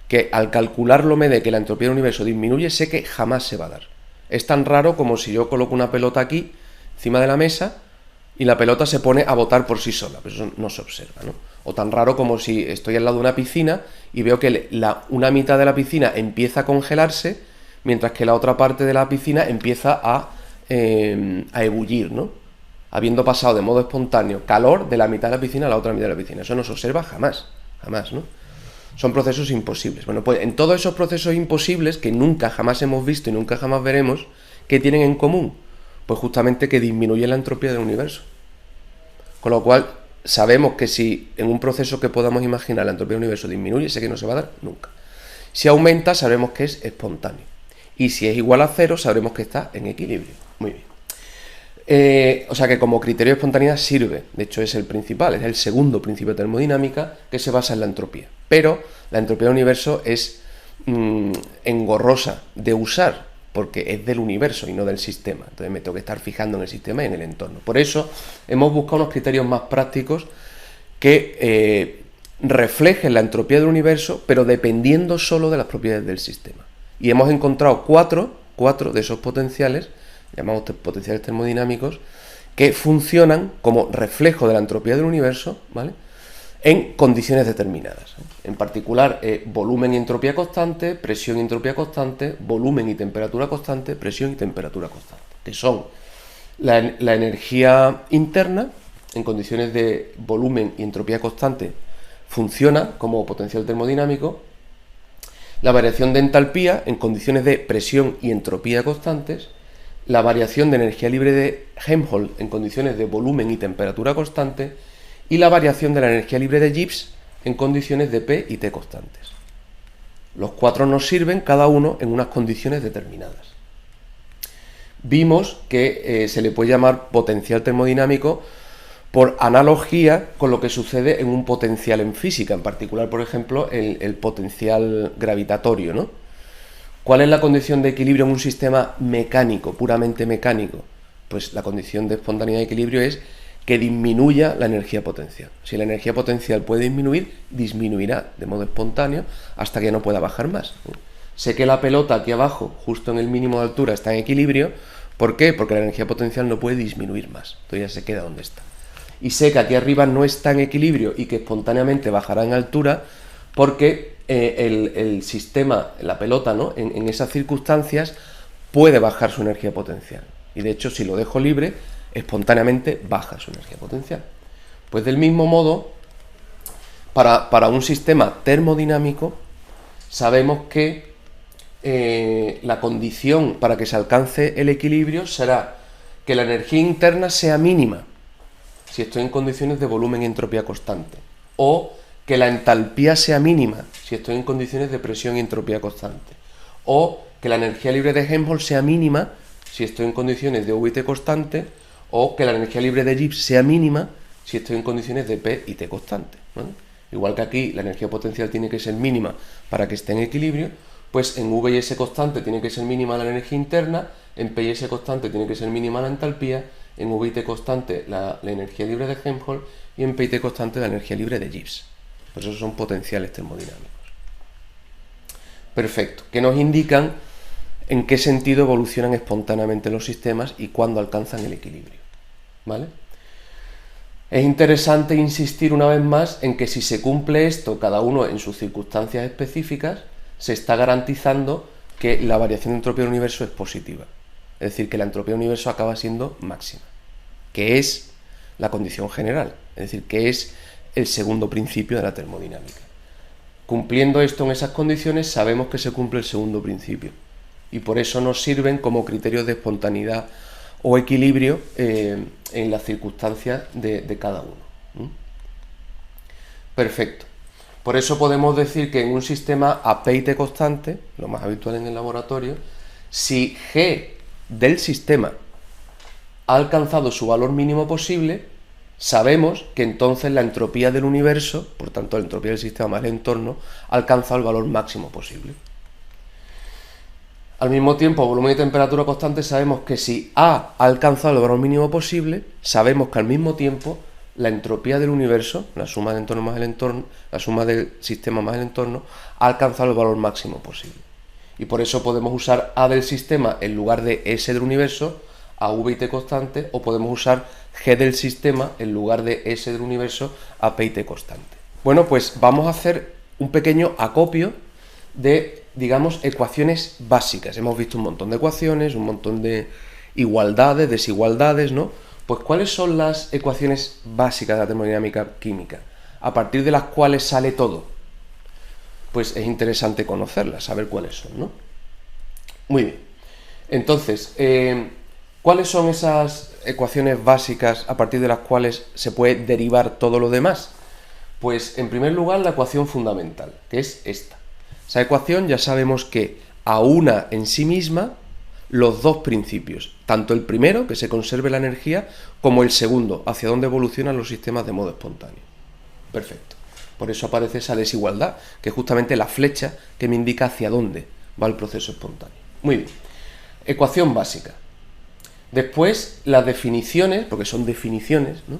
que al calcularlo me dé que la entropía del universo disminuye, sé que jamás se va a dar. Es tan raro como si yo coloco una pelota aquí, encima de la mesa, y la pelota se pone a botar por sí sola, pero eso no se observa, ¿no? O tan raro como si estoy al lado de una piscina y veo que una mitad de la piscina empieza a congelarse, mientras que la otra parte de la piscina empieza a ebullir, ¿no? Habiendo pasado de modo espontáneo calor de la mitad de la piscina a la otra mitad de la piscina. Eso no se observa jamás, jamás, ¿no? Son procesos imposibles. Bueno, pues en todos esos procesos imposibles que nunca jamás hemos visto y nunca jamás veremos, ¿qué tienen en común? Pues justamente que disminuye la entropía del universo. Con lo cual, sabemos que si en un proceso que podamos imaginar la entropía del universo disminuye, sé que no se va a dar nunca. Si aumenta, sabremos que es espontáneo. Y si es igual a cero, sabremos que está en equilibrio. Muy bien. O sea que como criterio de espontaneidad sirve, de hecho es el principal, es el segundo principio de termodinámica que se basa en la entropía. Pero la entropía del universo es engorrosa de usar porque es del universo y no del sistema. Entonces me tengo que estar fijando en el sistema y en el entorno. Por eso hemos buscado unos criterios más prácticos que reflejen la entropía del universo, pero dependiendo solo de las propiedades del sistema. Y hemos encontrado cuatro de esos potenciales, llamamos potenciales termodinámicos, que funcionan como reflejo de la entropía del universo, ¿vale?, en condiciones determinadas. En particular, volumen y entropía constante, presión y entropía constante, volumen y temperatura constante, presión y temperatura constante, que son la energía interna en condiciones de volumen y entropía constante funciona como potencial termodinámico, la variación de entalpía en condiciones de presión y entropía constantes, la variación de energía libre de Helmholtz en condiciones de volumen y temperatura constante, y la variación de la energía libre de Gibbs en condiciones de P y T constantes. Los cuatro nos sirven cada uno en unas condiciones determinadas. Vimos que se le puede llamar potencial termodinámico por analogía con lo que sucede en un potencial en física, en particular, por ejemplo, el potencial gravitatorio, ¿no? ¿Cuál es la condición de equilibrio en un sistema mecánico, puramente mecánico? Pues la condición de espontaneidad de equilibrio es que disminuya la energía potencial. Si la energía potencial puede disminuir, disminuirá de modo espontáneo hasta que no pueda bajar más. Sé que la pelota aquí abajo, justo en el mínimo de altura, está en equilibrio. ¿Por qué? Porque la energía potencial no puede disminuir más. Entonces ya se queda donde está. Y sé que aquí arriba no está en equilibrio y que espontáneamente bajará en altura porque el sistema, la pelota, ¿no?, en esas circunstancias puede bajar su energía potencial. Y de hecho, si lo dejo libre, espontáneamente baja su energía potencial. Pues del mismo modo, para un sistema termodinámico, sabemos que la condición para que se alcance el equilibrio será que la energía interna sea mínima, si estoy en condiciones de volumen y entropía constante, o que la entalpía sea mínima, si estoy en condiciones de presión y entropía constante, o que la energía libre de Helmholtz sea mínima, si estoy en condiciones de V y T constante, o que la energía libre de Gibbs sea mínima si estoy en condiciones de P y T constante, ¿vale? Igual que aquí la energía potencial tiene que ser mínima para que esté en equilibrio, pues en V y S constante tiene que ser mínima la energía interna, en P y S constante tiene que ser mínima la entalpía, en V y T constante la energía libre de Helmholtz y en P y T constante la energía libre de Gibbs. Pues esos son potenciales termodinámicos. Perfecto, que nos indican en qué sentido evolucionan espontáneamente los sistemas y cuándo alcanzan el equilibrio, ¿vale? Es interesante insistir una vez más en que si se cumple esto, cada uno en sus circunstancias específicas, se está garantizando que la variación de entropía del universo es positiva. Es decir, que la entropía del universo acaba siendo máxima, que es la condición general, es decir, que es el segundo principio de la termodinámica. Cumpliendo esto en esas condiciones, sabemos que se cumple el segundo principio. Y por eso nos sirven como criterios de espontaneidad o equilibrio en las circunstancias de cada uno. Perfecto. Por eso podemos decir que en un sistema a P y T constante, lo más habitual en el laboratorio, si G del sistema ha alcanzado su valor mínimo posible, sabemos que entonces la entropía del universo, por tanto la entropía del sistema más el entorno, ha alcanzado el valor máximo posible. Al mismo tiempo, volumen y temperatura constante, sabemos que si A ha alcanzado el valor mínimo posible, sabemos que al mismo tiempo la entropía del universo, la suma del entorno más el entorno, la suma del sistema más el entorno, ha alcanzado el valor máximo posible. Y por eso podemos usar A del sistema en lugar de S del universo, a V y T constante, o podemos usar G del sistema en lugar de S del universo a P y T constante. Bueno, pues vamos a hacer un pequeño acopio de, digamos, ecuaciones básicas. Hemos visto un montón de ecuaciones, un montón de igualdades, desigualdades, ¿no? Pues ¿cuáles son las ecuaciones básicas de la termodinámica química, a partir de las cuales sale todo? Pues es interesante conocerlas, saber cuáles son, ¿no? Muy bien. Entonces, ¿cuáles son esas ecuaciones básicas a partir de las cuales se puede derivar todo lo demás? Pues, en primer lugar, la ecuación fundamental, que es esta. Esa ecuación ya sabemos que aúna en sí misma los dos principios, tanto el primero, que se conserve la energía, como el segundo, hacia dónde evolucionan los sistemas de modo espontáneo. Perfecto. Por eso aparece esa desigualdad, que es justamente la flecha que me indica hacia dónde va el proceso espontáneo. Muy bien. Ecuación básica. Después, las definiciones, porque son definiciones, ¿no?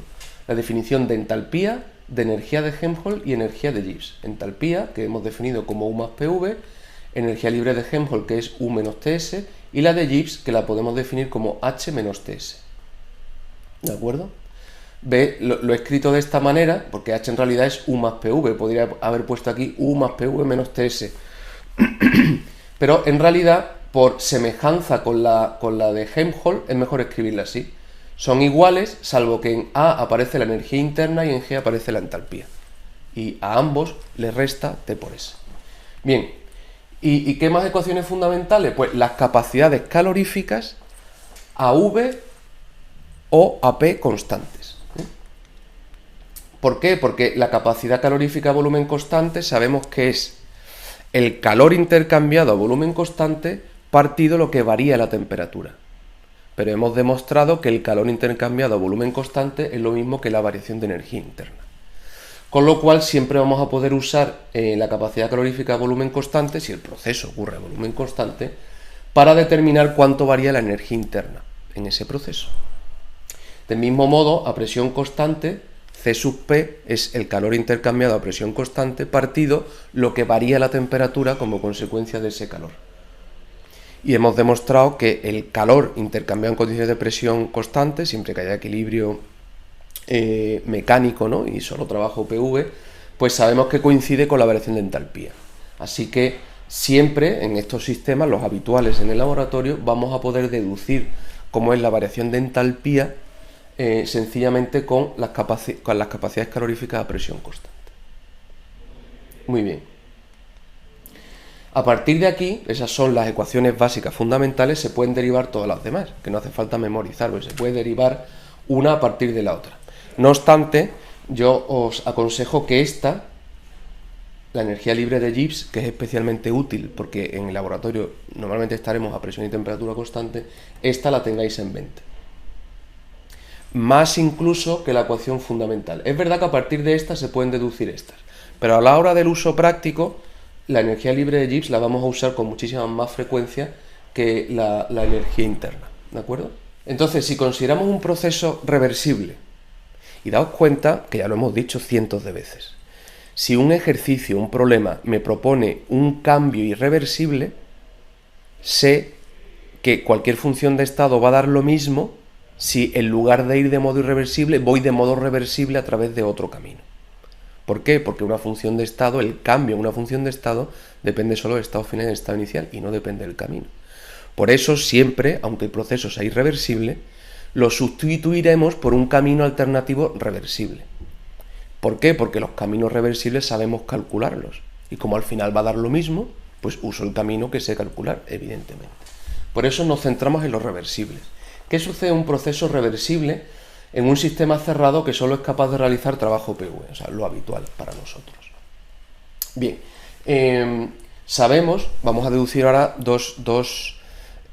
La definición de entalpía, de energía de Helmholtz y energía de Gibbs. Entalpía, que hemos definido como U más PV, energía libre de Helmholtz, que es U menos TS, y la de Gibbs, que la podemos definir como H menos TS. ¿De acuerdo? Ve, lo he escrito de esta manera, porque H en realidad es U más PV, podría haber puesto aquí U más PV menos TS. Pero en realidad, por semejanza con la de Helmholtz, es mejor escribirla así. Son iguales, salvo que en A aparece la energía interna y en G aparece la entalpía. Y a ambos les resta T por S. Bien, ¿y qué más ecuaciones fundamentales? Pues las capacidades caloríficas a V o a P constantes. ¿Por qué? Porque la capacidad calorífica a volumen constante sabemos que es el calor intercambiado a volumen constante partido lo que varía la temperatura. Pero hemos demostrado que el calor intercambiado a volumen constante es lo mismo que la variación de energía interna. Con lo cual siempre vamos a poder usar la capacidad calorífica a volumen constante, si el proceso ocurre a volumen constante, para determinar cuánto varía la energía interna en ese proceso. Del mismo modo, a presión constante, C sub P es el calor intercambiado a presión constante partido lo que varía la temperatura como consecuencia de ese calor. Y hemos demostrado que el calor intercambiado en condiciones de presión constante, siempre que haya equilibrio mecánico, ¿no? Y solo trabajo PV, pues sabemos que coincide con la variación de entalpía. Así que siempre en estos sistemas, los habituales en el laboratorio, vamos a poder deducir cómo es la variación de entalpía sencillamente con las capacidades caloríficas a presión constante. Muy bien. A partir de aquí, esas son las ecuaciones básicas fundamentales, se pueden derivar todas las demás, que no hace falta memorizar, pues se puede derivar una a partir de la otra. No obstante, yo os aconsejo que esta, la energía libre de Gibbs, que es especialmente útil porque en el laboratorio normalmente estaremos a presión y temperatura constante, esta la tengáis en mente. Más incluso que la ecuación fundamental. Es verdad que a partir de esta se pueden deducir estas, pero a la hora del uso práctico, la energía libre de Gibbs la vamos a usar con muchísima más frecuencia que la energía interna, ¿de acuerdo? Entonces, si consideramos un proceso reversible, y daos cuenta, que ya lo hemos dicho cientos de veces, si un ejercicio, un problema, me propone un cambio irreversible, sé que cualquier función de estado va a dar lo mismo si en lugar de ir de modo irreversible, voy de modo reversible a través de otro camino. ¿Por qué? Porque una función de estado, el cambio en una función de estado, depende solo del estado final y del estado inicial y no depende del camino. Por eso siempre, aunque el proceso sea irreversible, lo sustituiremos por un camino alternativo reversible. ¿Por qué? Porque los caminos reversibles sabemos calcularlos. Y como al final va a dar lo mismo, pues uso el camino que sé calcular, evidentemente. Por eso nos centramos en los reversibles. ¿Qué sucede en un proceso reversible en un sistema cerrado que solo es capaz de realizar trabajo PV? O sea, lo habitual para nosotros. Bien, sabemos, vamos a deducir ahora dos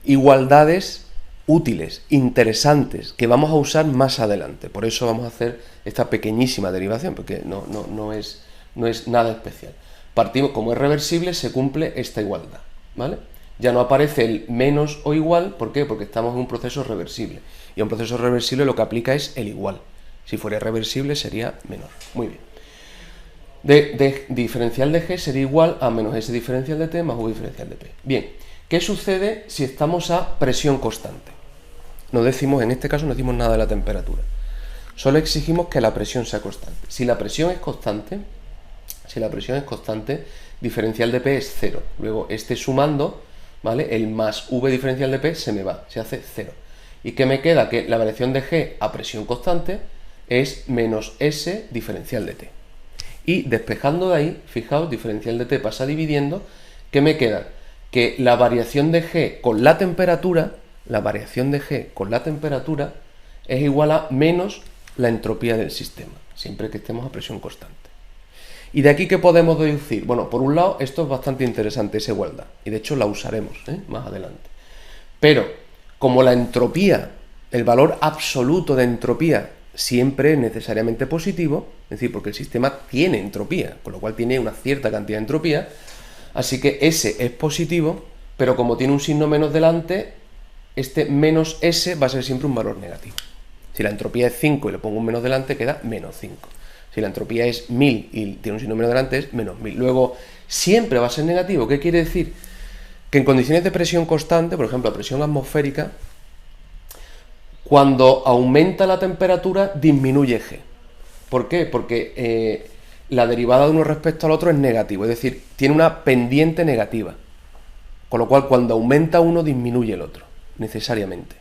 igualdades útiles, interesantes, que vamos a usar más adelante. Por eso vamos a hacer esta pequeñísima derivación, porque no es nada especial. Partimos, como es reversible, se cumple esta igualdad, ¿vale? Ya no aparece el menos o igual, ¿por qué? Porque estamos en un proceso reversible. Y a un proceso reversible lo que aplica es el igual. Si fuera reversible sería menor. Muy bien. De diferencial de G sería igual a menos S diferencial de T más V diferencial de P. Bien, ¿qué sucede si estamos a presión constante? no decimos, en este caso no decimos nada de la temperatura. Solo exigimos que la presión sea constante. Si la presión es constante, diferencial de P es 0. Luego este sumando, ¿vale? El más V diferencial de P se me va, se hace 0. ¿Y qué me queda? Que la variación de G a presión constante es menos S diferencial de T. Y despejando de ahí, fijaos, diferencial de T pasa dividiendo, ¿qué me queda? Que la variación de G con la temperatura, es igual a menos la entropía del sistema, siempre que estemos a presión constante. ¿Y de aquí qué podemos deducir? Bueno, por un lado, esto es bastante interesante, esa igualdad, y de hecho la usaremos más adelante. Pero, como la entropía, el valor absoluto de entropía siempre es necesariamente positivo, es decir, porque el sistema tiene entropía, con lo cual tiene una cierta cantidad de entropía, así que S es positivo, pero como tiene un signo menos delante, este menos S va a ser siempre un valor negativo. Si la entropía es 5 y le pongo un menos delante, queda menos 5. Si la entropía es 1000 y tiene un signo menos delante, es menos 1000. Luego, siempre va a ser negativo. ¿Qué quiere decir? Que en condiciones de presión constante, por ejemplo, a presión atmosférica, cuando aumenta la temperatura, disminuye G. ¿Por qué? Porque la derivada de uno respecto al otro es negativo, es decir, tiene una pendiente negativa. Con lo cual, cuando aumenta uno, disminuye el otro, necesariamente.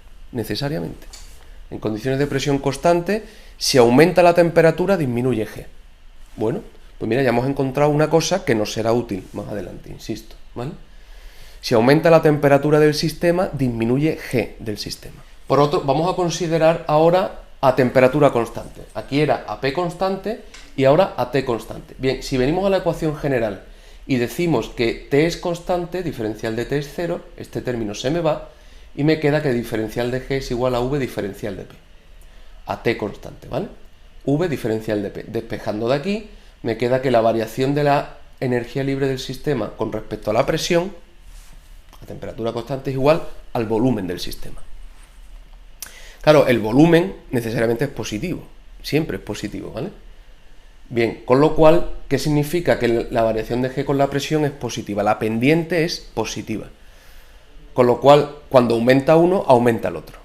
En condiciones de presión constante, si aumenta la temperatura, disminuye G. Bueno, pues mira, ya hemos encontrado una cosa que nos será útil más adelante, insisto, ¿vale? Si aumenta la temperatura del sistema, disminuye G del sistema. Por otro, vamos a considerar ahora a temperatura constante. Aquí era a P constante y ahora a T constante. Bien, si venimos a la ecuación general y decimos que T es constante, diferencial de T es 0, este término se me va y me queda que diferencial de G es igual a V diferencial de P. A T constante, ¿vale? V diferencial de P. Despejando de aquí, me queda que la variación de la energía libre del sistema con respecto a la presión, a temperatura constante, es igual al volumen del sistema. Claro, el volumen necesariamente es positivo, siempre es positivo, ¿vale? Bien, con lo cual, ¿qué significa? Que la variación de G con la presión es positiva, la pendiente es positiva. Con lo cual, cuando aumenta uno, aumenta el otro.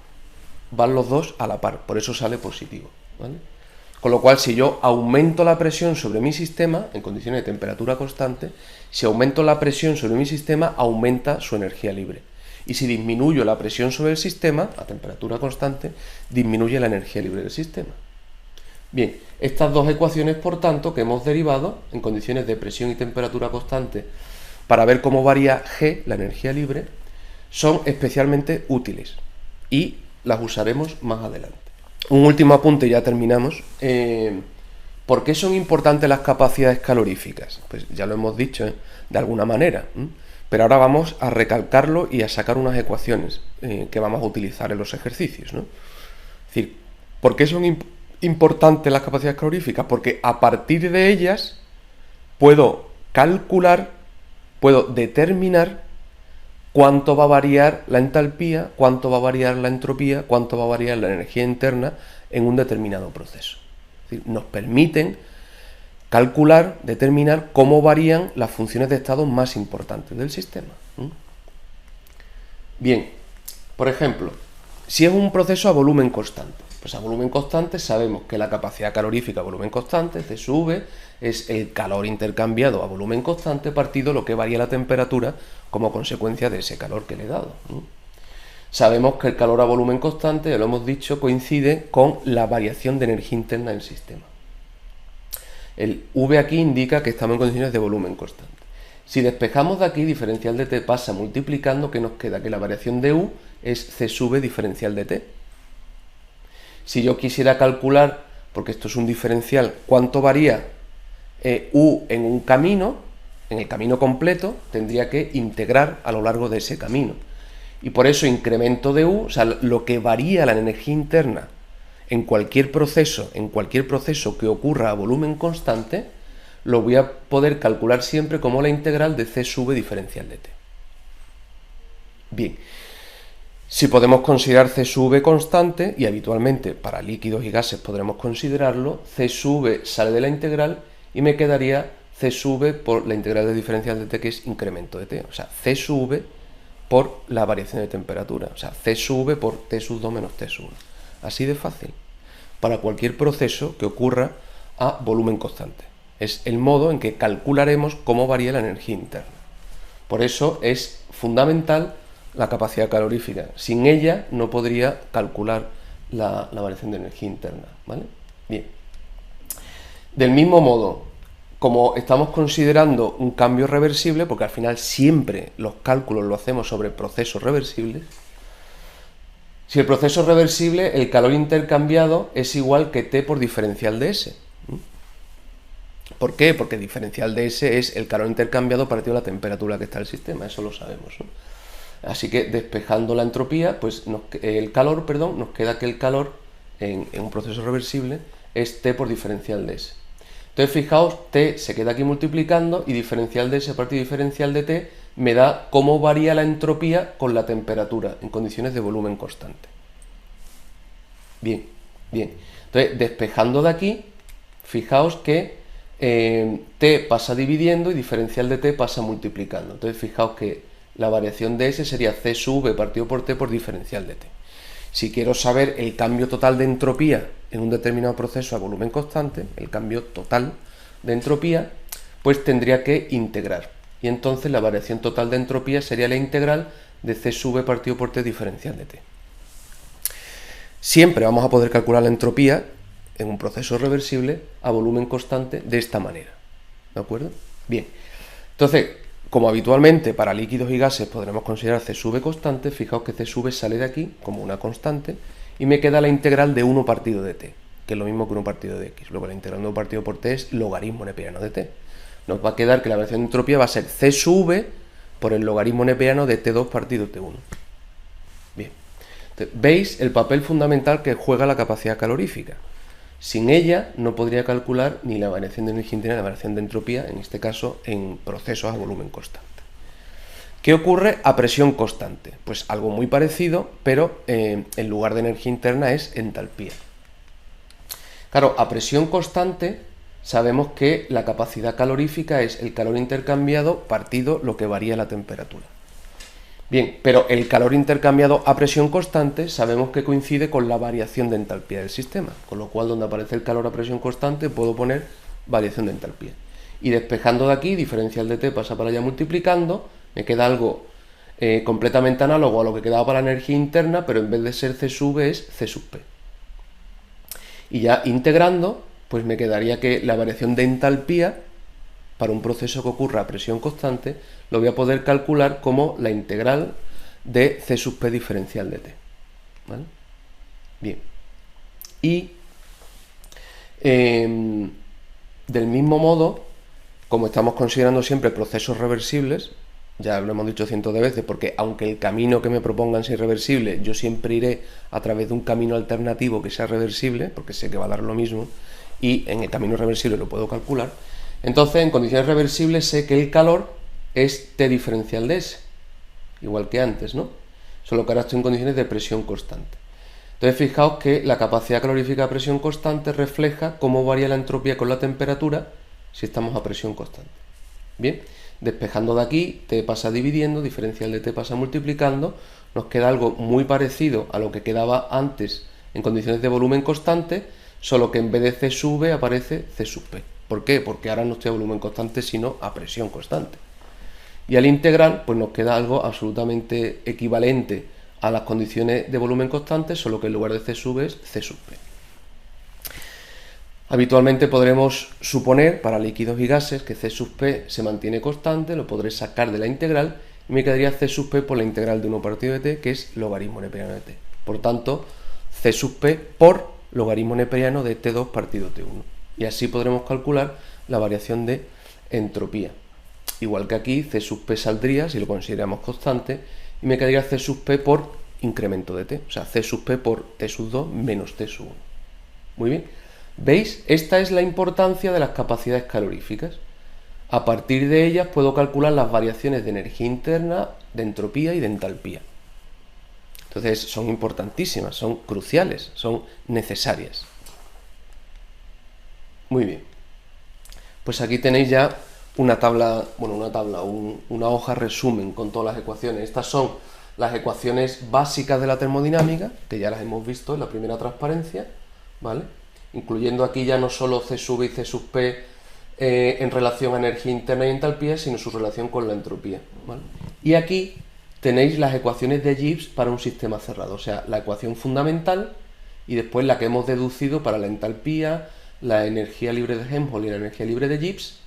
Van los dos a la par, por eso sale positivo, ¿vale? Con lo cual, si yo aumento la presión sobre mi sistema, en condiciones de temperatura constante, si aumento la presión sobre mi sistema, aumenta su energía libre. Y si disminuyo la presión sobre el sistema, a temperatura constante, disminuye la energía libre del sistema. Bien, estas dos ecuaciones, por tanto, que hemos derivado en condiciones de presión y temperatura constante para ver cómo varía G, la energía libre, son especialmente útiles y las usaremos más adelante. Un último apunte y ya terminamos. ¿Por qué son importantes las capacidades caloríficas? Pues ya lo hemos dicho, de alguna manera, pero ahora vamos a recalcarlo y a sacar unas ecuaciones que vamos a utilizar en los ejercicios, ¿no? Es decir, ¿por qué son importantes las capacidades caloríficas? Porque a partir de ellas puedo calcular, puedo determinar cuánto va a variar la entalpía, cuánto va a variar la entropía, cuánto va a variar la energía interna en un determinado proceso. Es decir, nos permiten calcular, determinar cómo varían las funciones de estado más importantes del sistema. Bien, por ejemplo, si es un proceso a volumen constante, pues a volumen constante sabemos que la capacidad calorífica a volumen constante, C sub V, es el calor intercambiado a volumen constante partido lo que varía la temperatura como consecuencia de ese calor que le he dado. Sabemos que el calor a volumen constante, ya lo hemos dicho, coincide con la variación de energía interna del sistema. El V aquí indica que estamos en condiciones de volumen constante. Si despejamos de aquí, diferencial de T pasa multiplicando, ¿qué nos queda? Que la variación de U es C sub V diferencial de T. Si yo quisiera calcular, porque esto es un diferencial, cuánto varía U en un camino, en el camino completo, tendría que integrar a lo largo de ese camino. Y por eso incremento de U, o sea, lo que varía la energía interna en cualquier proceso que ocurra a volumen constante, lo voy a poder calcular siempre como la integral de C sub V diferencial de T. Bien, si podemos considerar C sub V constante, y habitualmente para líquidos y gases podremos considerarlo, C sub V sale de la integral y me quedaría C sub V por la integral de diferencial de T, que es incremento de T. O sea, C sub V por la variación de temperatura. O sea, C sub V por T sub 2 menos T sub 1. Así de fácil. Para cualquier proceso que ocurra a volumen constante. Es el modo en que calcularemos cómo varía la energía interna. Por eso es fundamental la capacidad calorífica. Sin ella no podría calcular la variación de energía interna, ¿vale? Bien. Del mismo modo, como estamos considerando un cambio reversible, porque al final siempre los cálculos los hacemos sobre procesos reversibles, si el proceso es reversible, el calor intercambiado es igual que T por diferencial de S. ¿Por qué? Porque diferencial de S es el calor intercambiado partido de la temperatura que está en el sistema, eso lo sabemos, ¿no? Así que despejando la entropía, pues nos queda que el calor en un proceso reversible es T por diferencial de S. Entonces fijaos, T se queda aquí multiplicando y diferencial de S partido de diferencial de T me da cómo varía la entropía con la temperatura en condiciones de volumen constante. Bien, bien. Entonces despejando de aquí, fijaos que T pasa dividiendo y diferencial de T pasa multiplicando. Entonces fijaos que la variación de S sería C sub V partido por T por diferencial de T. Si quiero saber el cambio total de entropía en un determinado proceso a volumen constante, el cambio total de entropía, pues tendría que integrar. Y entonces la variación total de entropía sería la integral de C sub V partido por T diferencial de T. Siempre vamos a poder calcular la entropía en un proceso reversible a volumen constante de esta manera. ¿De acuerdo? Bien. Entonces, como habitualmente para líquidos y gases podremos considerar C sub V constante, fijaos que C sub V sale de aquí como una constante y me queda la integral de 1 partido de T, que es lo mismo que 1 partido de X. Luego la integral de 1 partido por T es logaritmo neperiano de T. Nos va a quedar que la variación de entropía va a ser C sub V por el logaritmo neperiano de T2 partido T1. Bien. Entonces, ¿veis el papel fundamental que juega la capacidad calorífica? Sin ella no podría calcular ni la variación de energía interna ni la variación de entropía, en este caso en procesos a volumen constante. ¿Qué ocurre a presión constante? Pues algo muy parecido, pero en lugar de energía interna es entalpía. Claro, a presión constante sabemos que la capacidad calorífica es el calor intercambiado partido lo que varía la temperatura. Bien, pero el calor intercambiado a presión constante sabemos que coincide con la variación de entalpía del sistema, con lo cual donde aparece el calor a presión constante puedo poner variación de entalpía. Y despejando de aquí, diferencial de T pasa para allá multiplicando, me queda algo completamente análogo a lo que quedaba para la energía interna, pero en vez de ser C sub V es C sub P. Y ya integrando, pues me quedaría que la variación de entalpía para un proceso que ocurra a presión constante, lo voy a poder calcular como la integral de C sub P diferencial de T. ¿Vale? Bien. Y del mismo modo, como estamos considerando siempre procesos reversibles, ya lo hemos dicho cientos de veces, porque aunque el camino que me propongan sea irreversible, yo siempre iré a través de un camino alternativo que sea reversible, porque sé que va a dar lo mismo, y en el camino reversible lo puedo calcular. Entonces, en condiciones reversibles sé que el calor es T diferencial de S, igual que antes, ¿no? Solo que ahora estoy en condiciones de presión constante. Entonces, fijaos que la capacidad calorífica a presión constante refleja cómo varía la entropía con la temperatura si estamos a presión constante. Bien, despejando de aquí, T pasa dividiendo, diferencial de T pasa multiplicando, nos queda algo muy parecido a lo que quedaba antes en condiciones de volumen constante, solo que en vez de C sub V aparece C sub P. ¿Por qué? Porque ahora no estoy a volumen constante, sino a presión constante. Y al integral, pues nos queda algo absolutamente equivalente a las condiciones de volumen constante, solo que en lugar de C sub V es C sub P. Habitualmente podremos suponer para líquidos y gases que C sub P se mantiene constante, lo podré sacar de la integral y me quedaría C sub P por la integral de 1 partido de T, que es logaritmo neperiano de T. Por tanto, C sub P por logaritmo neperiano de T2 partido T1. Y así podremos calcular la variación de entropía. Igual que aquí, C sub P saldría, si lo consideramos constante, y me quedaría C sub P por incremento de T. O sea, C sub P por T sub 2 menos T sub 1. Muy bien. ¿Veis? Esta es la importancia de las capacidades caloríficas. A partir de ellas puedo calcular las variaciones de energía interna, de entropía y de entalpía. Entonces son importantísimas, son cruciales, son necesarias. Muy bien. Pues aquí tenéis ya una hoja resumen con todas las ecuaciones. Estas son las ecuaciones básicas de la termodinámica, que ya las hemos visto en la primera transparencia, ¿vale? Incluyendo aquí ya no solo C sub y C sub P en relación a energía interna y entalpía, sino su relación con la entropía, ¿vale? Y aquí tenéis las ecuaciones de Gibbs para un sistema cerrado, o sea, la ecuación fundamental y después la que hemos deducido para la entalpía, la energía libre de Helmholtz y la energía libre de Gibbs,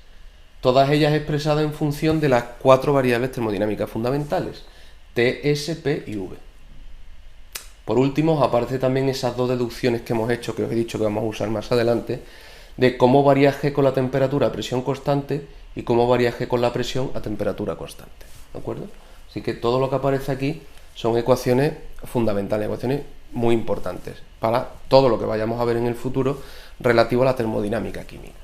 todas ellas expresadas en función de las 4 variables termodinámicas fundamentales, T, S, P y V. Por último, os aparece también esas 2 deducciones que hemos hecho, que os he dicho que vamos a usar más adelante, de cómo varía G con la temperatura a presión constante y cómo varía G con la presión a temperatura constante, ¿de acuerdo? Así que todo lo que aparece aquí son ecuaciones fundamentales, ecuaciones muy importantes para todo lo que vayamos a ver en el futuro relativo a la termodinámica química.